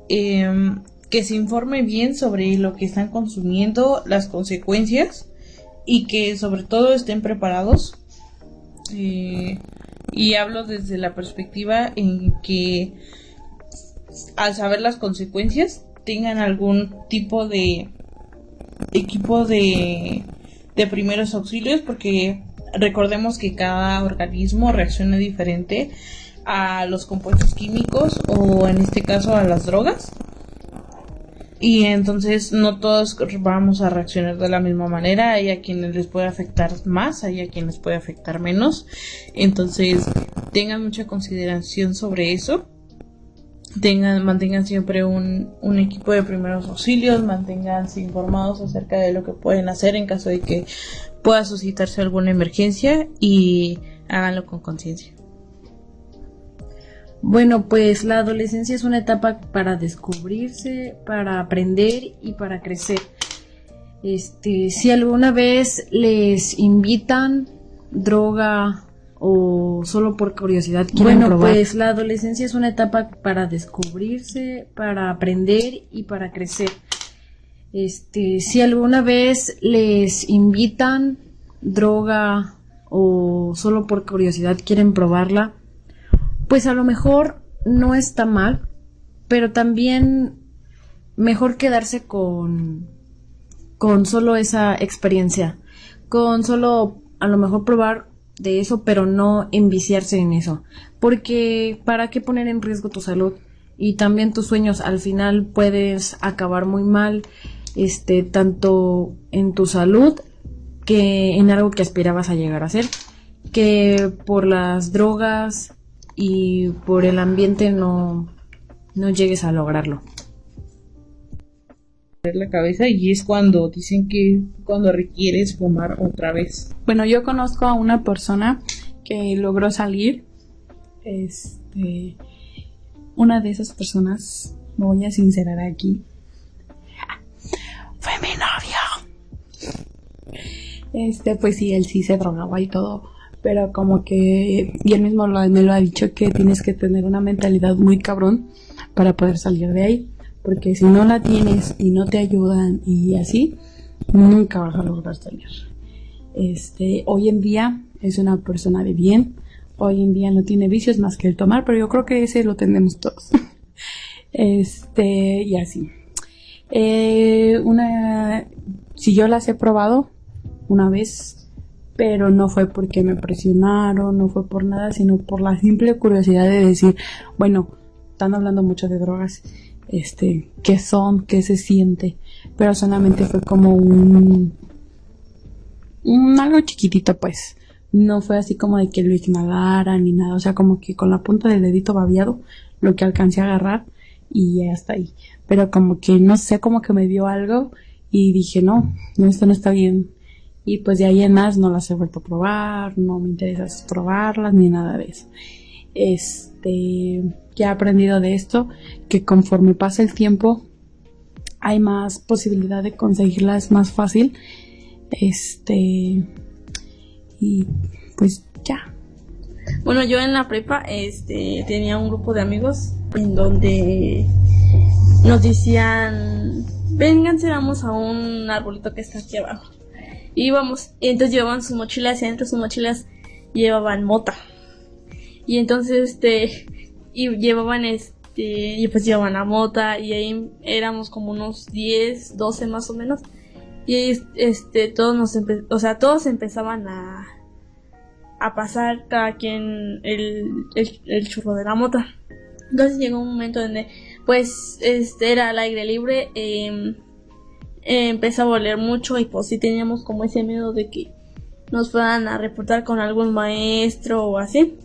Que se informe bien sobre lo que están consumiendo, las consecuencias, y que sobre todo estén preparados. Y hablo desde la perspectiva en que al saber las consecuencias tengan algún tipo de equipo de primeros auxilios, porque recordemos que cada organismo reacciona diferente a los compuestos químicos, o en este caso a las drogas. Y entonces no todos vamos a reaccionar de la misma manera. Hay a quienes les puede afectar más, hay a quienes les puede afectar menos. Entonces tengan mucha consideración sobre eso. Mantengan siempre un equipo de primeros auxilios. Manténganse informados acerca de lo que pueden hacer en caso de que pueda suscitarse alguna emergencia, y háganlo con conciencia. Bueno, pues la adolescencia es una etapa para descubrirse, para aprender y para crecer. Si alguna vez les invitan droga o solo por curiosidad quieren probar. Bueno, pues la adolescencia es una etapa para descubrirse, para aprender y para crecer. Si alguna vez les invitan droga o solo por curiosidad quieren probarla, pues a lo mejor no está mal, pero también mejor quedarse con solo esa experiencia, con solo a lo mejor probar de eso, pero no enviciarse en eso, porque ¿para qué poner en riesgo tu salud y también tus sueños? Al final puedes acabar muy mal, tanto en tu salud que en algo que aspirabas a llegar a ser, que por las drogas y por el ambiente no llegues a lograrlo. La cabeza, y es cuando dicen que cuando requieres fumar otra vez. Bueno, yo conozco a una persona que logró salir. Una de esas personas, me voy a sincerar aquí, fue mi novio. Pues sí, él sí se drogaba y todo, pero como que, y él mismo me lo ha dicho, que tienes que tener una mentalidad muy cabrón para poder salir de ahí, porque si no la tienes y no te ayudan y así, nunca vas a lograr salir. Hoy en día es una persona de bien, hoy en día no tiene vicios más que el tomar, pero yo creo que ese lo tenemos todos. Y así. Si yo las he probado una vez, pero no fue porque me presionaron, no fue por nada, sino por la simple curiosidad de decir, bueno, están hablando mucho de drogas, qué son, qué se siente, pero solamente fue como un algo chiquitito, pues, no fue así como de que lo ignorara ni nada, o sea, como que con la punta del dedito babeado, lo que alcancé a agarrar y hasta ahí, pero como que no sé, como que me dio algo y dije, no, esto no está bien. Y pues de ahí en más no las he vuelto a probar, no me interesa probarlas ni nada de eso. Ya he aprendido de esto, que conforme pasa el tiempo hay más posibilidad de conseguirlas más fácil. Y pues ya. Bueno, yo en la prepa tenía un grupo de amigos en donde nos decían, vénganse, vamos a un arbolito que está aquí abajo. Y íbamos, y entonces llevaban sus mochilas y dentro de sus mochilas llevaban mota. Y entonces y llevaban y pues llevaban la mota, y ahí éramos como unos 10, 12 más o menos. Y ahí todos empezaban a pasar cada quien el churro de la mota. Entonces llegó un momento donde pues era al aire libre, empezó a oler mucho, y pues sí teníamos como ese miedo de que nos fueran a reportar con algún maestro o así.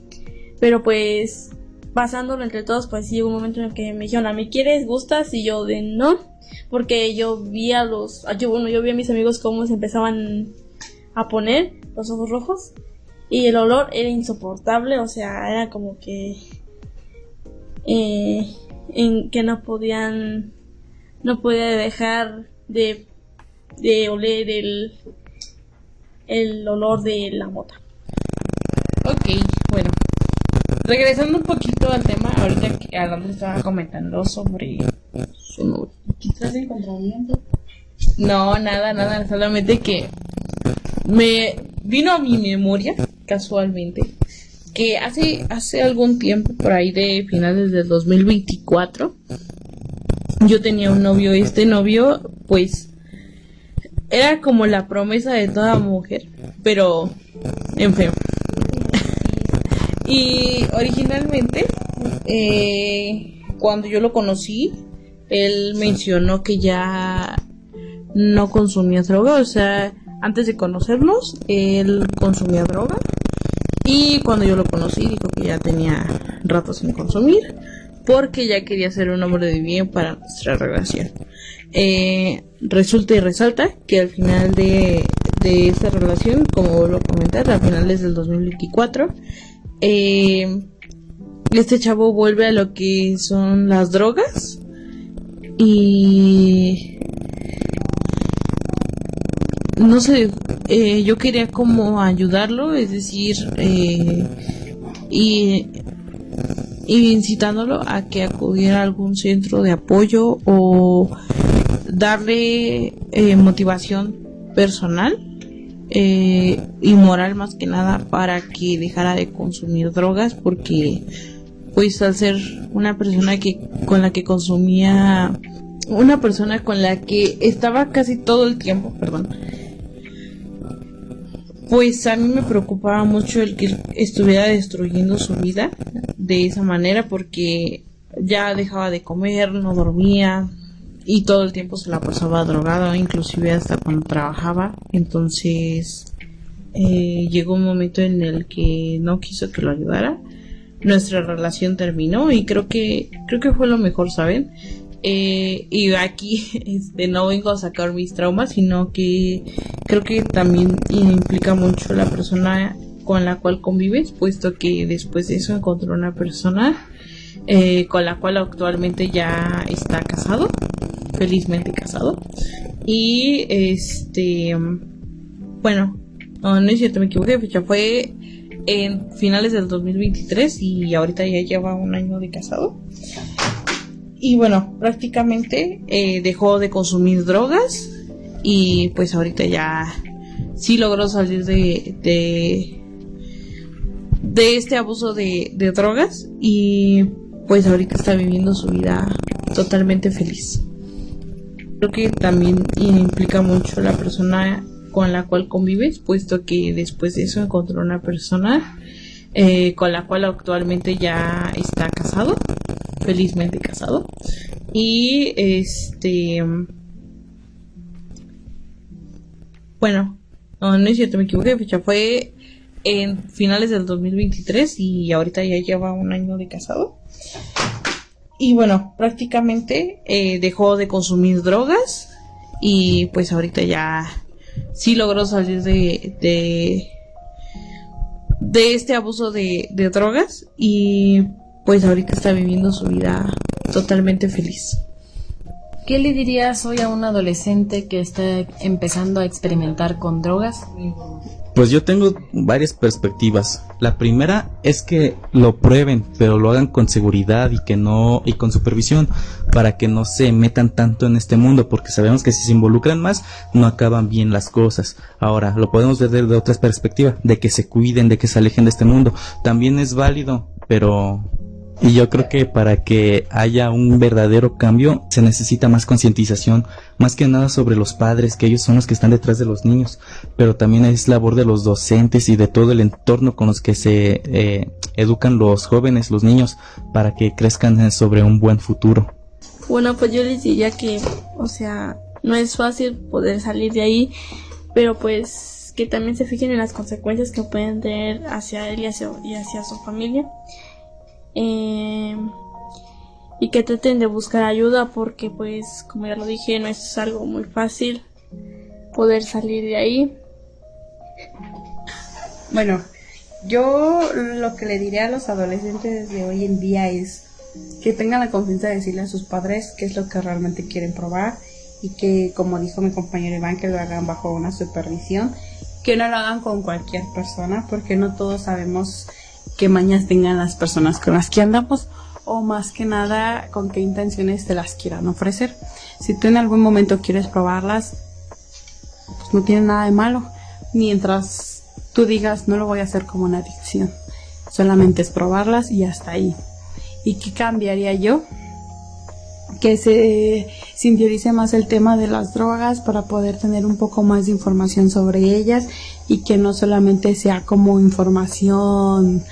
Pero pues pasándolo entre todos, pues sí llegó un momento en el que me dijeron, ¿a mí quieres, gustas? Y yo de no, porque yo vi a mis amigos cómo se empezaban a poner los ojos rojos, y el olor era insoportable, o sea, era como que que no podía dejar de oler el olor de la mota. Ok, bueno, regresando un poquito al tema, ahorita que Alondra estaba comentando sobre su novio. ¿Estás encontrando? No, nada, solamente que me vino a mi memoria, casualmente, que hace algún tiempo, por ahí de finales del 2024, yo tenía un novio. Este novio, pues, era como la promesa de toda mujer, pero enfermo. Y originalmente, cuando yo lo conocí, él mencionó que ya no consumía droga, o sea, antes de conocernos, él consumía droga. Y cuando yo lo conocí, dijo que ya tenía rato sin consumir, porque ya quería ser un hombre de bien para nuestra relación. Resulta y resalta que al final de esta relación, como lo comenté, a finales del 2024, este chavo vuelve a lo que son las drogas. Y no sé, yo quería como ayudarlo, es decir, y incitándolo a que acudiera a algún centro de apoyo, o darle motivación personal y moral, más que nada, para que dejara de consumir drogas, porque pues al ser una persona con la que consumía, una persona con la que estaba casi todo el tiempo, pues a mí me preocupaba mucho el que estuviera destruyendo su vida de esa manera, porque ya dejaba de comer, no dormía y todo el tiempo se la pasaba drogado, inclusive hasta cuando trabajaba. Entonces llegó un momento en el que no quiso que lo ayudara. Nuestra relación terminó y creo que fue lo mejor, ¿saben? Y aquí no vengo a sacar mis traumas, sino que creo que también implica mucho la persona con la cual convives, puesto que después de eso encontró una persona con la cual actualmente ya está casado, felizmente casado. Y bueno, no es cierto, me equivoqué, fecha fue en finales del 2023 y ahorita ya lleva un año de casado. Y bueno, prácticamente dejó de consumir drogas y pues ahorita ya sí logró salir de este abuso de drogas, y pues ahorita está viviendo su vida totalmente feliz. Creo que también implica mucho la persona con la cual convives, puesto que después de eso encontró una persona con la cual actualmente ya está casado, felizmente casado. Y bueno, no es cierto, me equivoqué, fecha fue en finales del 2023 y ahorita ya lleva un año de casado. Y bueno, prácticamente dejó de consumir drogas y pues ahorita ya sí logró salir de este abuso de drogas y pues ahorita está viviendo su vida totalmente feliz. ¿Qué le dirías hoy a un adolescente que está empezando a experimentar con drogas? Pues yo tengo varias perspectivas. La primera es que lo prueben, pero lo hagan con seguridad y con supervisión, para que no se metan tanto en este mundo, porque sabemos que si se involucran más, no acaban bien las cosas. Ahora, lo podemos ver de otra perspectiva, de que se cuiden, de que se alejen de este mundo. También es válido, y yo creo que para que haya un verdadero cambio se necesita más concientización, más que nada sobre los padres, que ellos son los que están detrás de los niños, pero también es labor de los docentes y de todo el entorno con los que se educan los jóvenes, los niños, para que crezcan sobre un buen futuro. Bueno, pues yo les diría que, o sea, no es fácil poder salir de ahí, pero pues que también se fijen en las consecuencias que pueden tener hacia él y hacia su familia. Y que traten de buscar ayuda, porque pues como ya lo dije, no es algo muy fácil poder salir de ahí. Bueno, yo lo que le diré a los adolescentes de hoy en día es que tengan la confianza de decirle a sus padres qué es lo que realmente quieren probar, y que, como dijo mi compañero Iván, que lo hagan bajo una supervisión, que no lo hagan con cualquier persona, porque no todos sabemos qué mañas tengan las personas con las que andamos, o más que nada con qué intenciones te las quieran ofrecer. Si tú en algún momento quieres probarlas, pues no tiene nada de malo, mientras tú digas no lo voy a hacer como una adicción, solamente es probarlas y hasta ahí. ¿Y qué cambiaría yo? Que se interiorice más el tema de las drogas para poder tener un poco más de información sobre ellas, y que no solamente sea como información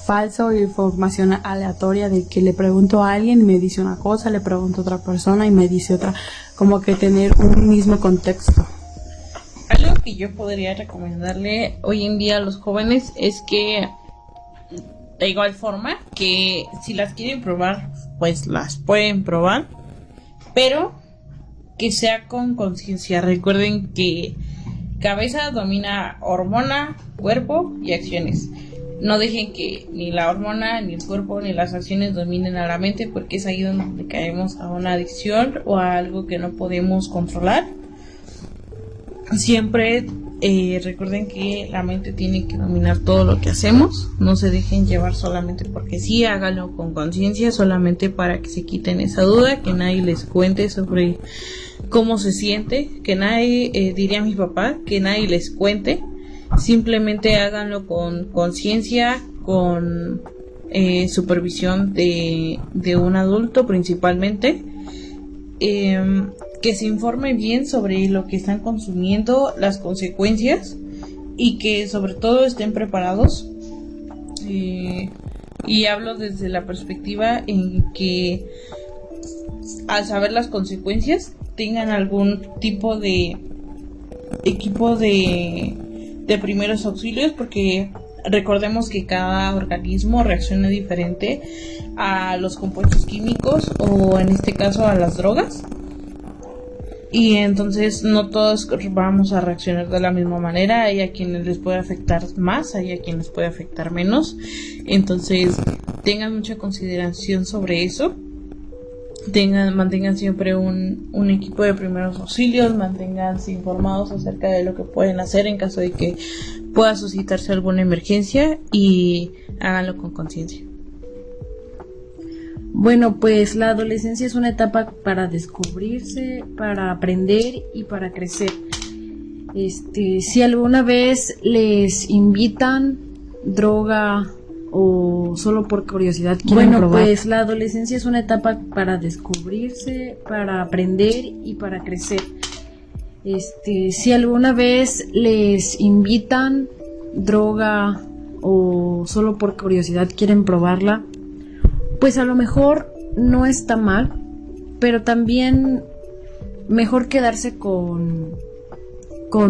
falsa o información aleatoria de que le pregunto a alguien y me dice una cosa, le pregunto a otra persona y me dice otra, como que tener un mismo contexto. Algo que yo podría recomendarle hoy en día a los jóvenes es que, de igual forma, que si las quieren probar, pues las pueden probar, pero que sea con conciencia. Recuerden que cabeza domina hormona, cuerpo y acciones. No dejen que ni la hormona, ni el cuerpo, ni las acciones dominen a la mente, porque es ahí donde caemos a una adicción o a algo que no podemos controlar. Siempre recuerden que la mente tiene que dominar todo lo que hacemos. No se dejen llevar solamente porque sí, háganlo con conciencia, solamente para que se quiten esa duda, que nadie les cuente sobre cómo se siente, que nadie, diría mi papá, que nadie les cuente. Simplemente háganlo con conciencia, con supervisión de un adulto principalmente, que se informe bien sobre lo que están consumiendo, las consecuencias, y que sobre todo estén preparados. Y hablo desde la perspectiva en que al saber las consecuencias tengan algún tipo de equipo de primeros auxilios, porque recordemos que cada organismo reacciona diferente a los compuestos químicos, o en este caso a las drogas, y entonces no todos vamos a reaccionar de la misma manera. Hay a quienes les puede afectar más, hay a quienes les puede afectar menos. Entonces tengan mucha consideración sobre eso. Mantengan siempre un equipo de primeros auxilios, manténganse informados acerca de lo que pueden hacer en caso de que pueda suscitarse alguna emergencia, y háganlo con conciencia. Bueno, pues la adolescencia es una etapa para descubrirse, para aprender y para crecer. Si alguna vez les invitan droga o solo por curiosidad quieren probar. Bueno, pues la adolescencia es una etapa para descubrirse, para aprender y para crecer. Si alguna vez les invitan droga o solo por curiosidad quieren probarla, pues a lo mejor no está mal, pero también mejor quedarse con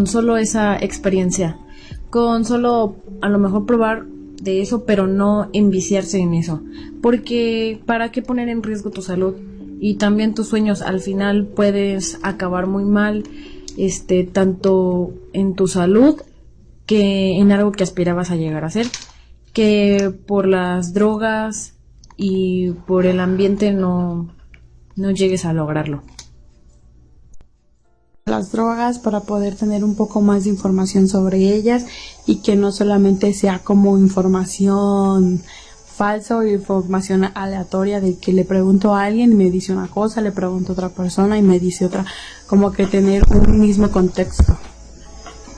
solo esa experiencia, con solo a lo mejor probar de eso, pero no enviciarse en eso, porque ¿para qué poner en riesgo tu salud y también tus sueños? Al final puedes acabar muy mal tanto en tu salud que en algo que aspirabas a llegar a ser, que por las drogas y por el ambiente no llegues a lograrlo. Las drogas para poder tener un poco más de información sobre ellas y que no solamente sea como información falsa o información aleatoria de que le pregunto a alguien y me dice una cosa, le pregunto a otra persona y me dice otra, como que tener un mismo contexto.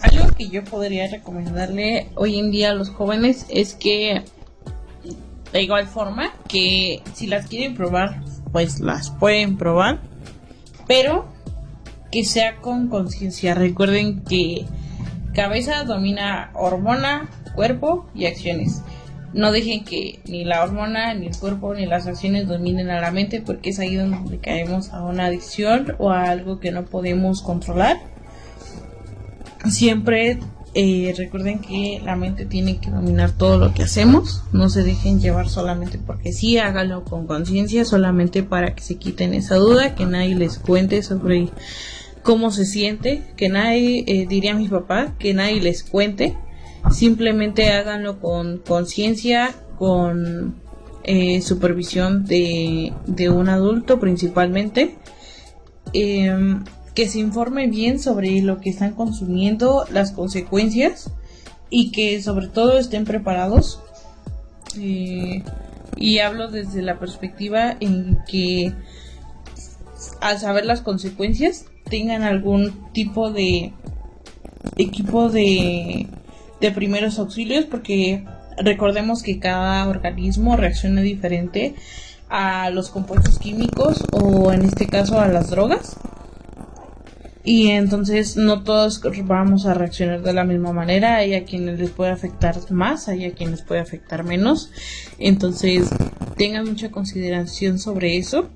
Algo que yo podría recomendarle hoy en día a los jóvenes es que de igual forma que si las quieren probar, pues las pueden probar, pero que sea con conciencia. Recuerden que cabeza domina hormona, cuerpo y acciones. No dejen que ni la hormona, ni el cuerpo, ni las acciones dominen a la mente, porque es ahí donde caemos a una adicción o a algo que no podemos controlar. Siempre recuerden que la mente tiene que dominar todo lo que hacemos. No se dejen llevar solamente porque sí, háganlo con conciencia, solamente para que se quiten esa duda, que nadie les cuente sobre cómo se siente, que nadie, diría mi papá, que nadie les cuente. Simplemente háganlo con conciencia, con supervisión de un adulto principalmente, que se informe bien sobre lo que están consumiendo, las consecuencias, y que sobre todo estén preparados. Y hablo desde la perspectiva en que al saber las consecuencias tengan algún tipo de equipo de primeros auxilios, porque recordemos que cada organismo reacciona diferente a los compuestos químicos o en este caso a las drogas, y entonces no todos vamos a reaccionar de la misma manera. Hay a quienes les puede afectar más, hay a quienes puede afectar menos, entonces tengan mucha consideración sobre eso.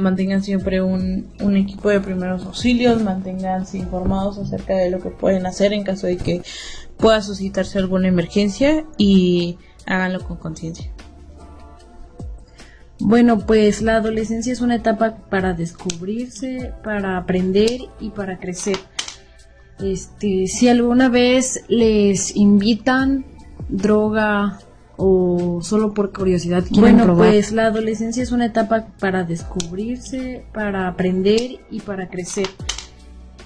Mantengan siempre un equipo de primeros auxilios, manténganse informados acerca de lo que pueden hacer en caso de que pueda suscitarse alguna emergencia, y háganlo con conciencia. Bueno, pues la adolescencia es una etapa para descubrirse, para aprender y para crecer. Si alguna vez les invitan droga o solo por curiosidad quieren probar. Pues la adolescencia es una etapa para descubrirse, para aprender y para crecer.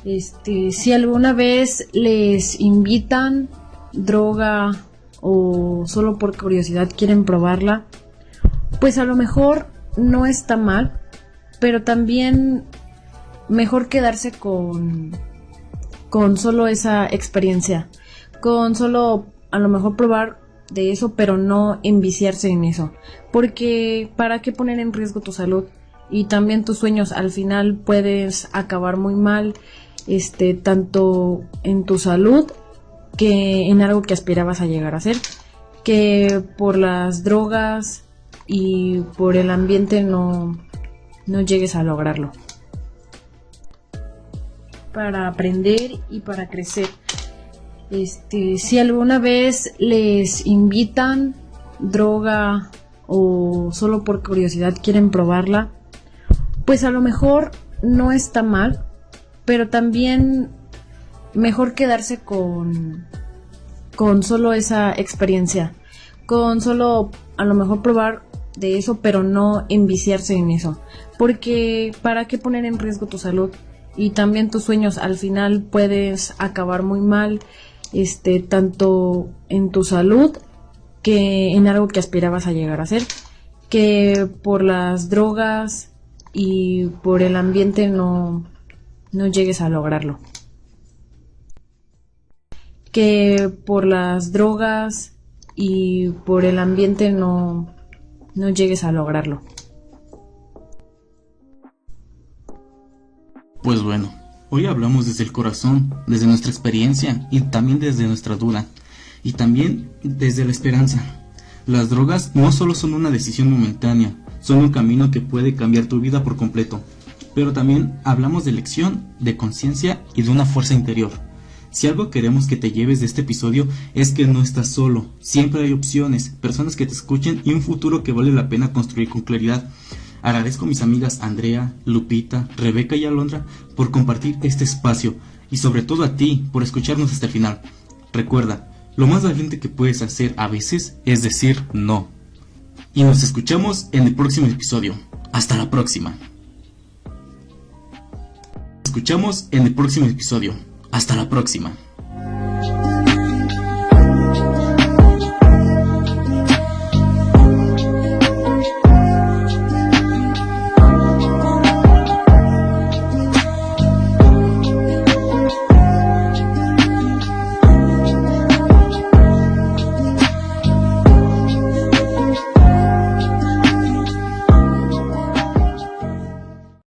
Si alguna vez les invitan droga o solo por curiosidad quieren probarla, pues a lo mejor no está mal, pero también mejor quedarse con solo esa experiencia, con solo a lo mejor probar de eso, pero no enviciarse en eso, porque ¿para qué poner en riesgo tu salud y también tus sueños? Al final puedes acabar muy mal, tanto en tu salud que en algo que aspirabas a llegar a ser, que por las drogas y por el ambiente no llegues a lograrlo. Para aprender y para crecer. Si alguna vez les invitan droga o solo por curiosidad quieren probarla, pues a lo mejor no está mal, pero también mejor quedarse con solo esa experiencia, con solo a lo mejor probar de eso, pero no enviciarse en eso, porque ¿para qué poner en riesgo tu salud y también tus sueños? Al final puedes acabar muy mal, tanto en tu salud que en algo que aspirabas a llegar a ser, que por las drogas y por el ambiente no llegues a lograrlo, que por las drogas y por el ambiente no llegues a lograrlo. Pues bueno, hoy hablamos desde el corazón, desde nuestra experiencia y también desde nuestra duda, y también desde la esperanza. Las drogas no solo son una decisión momentánea, son un camino que puede cambiar tu vida por completo, pero también hablamos de elección, de conciencia y de una fuerza interior. Si algo queremos que te lleves de este episodio es que no estás solo, siempre hay opciones, personas que te escuchen y un futuro que vale la pena construir con claridad. Agradezco a mis amigas Andrea, Lupita, Rebeca y Alondra por compartir este espacio y sobre todo a ti por escucharnos hasta el final. Recuerda, lo más valiente que puedes hacer a veces es decir no. Y nos escuchamos en el próximo episodio. Hasta la próxima. Escuchamos en el próximo episodio. Hasta la próxima.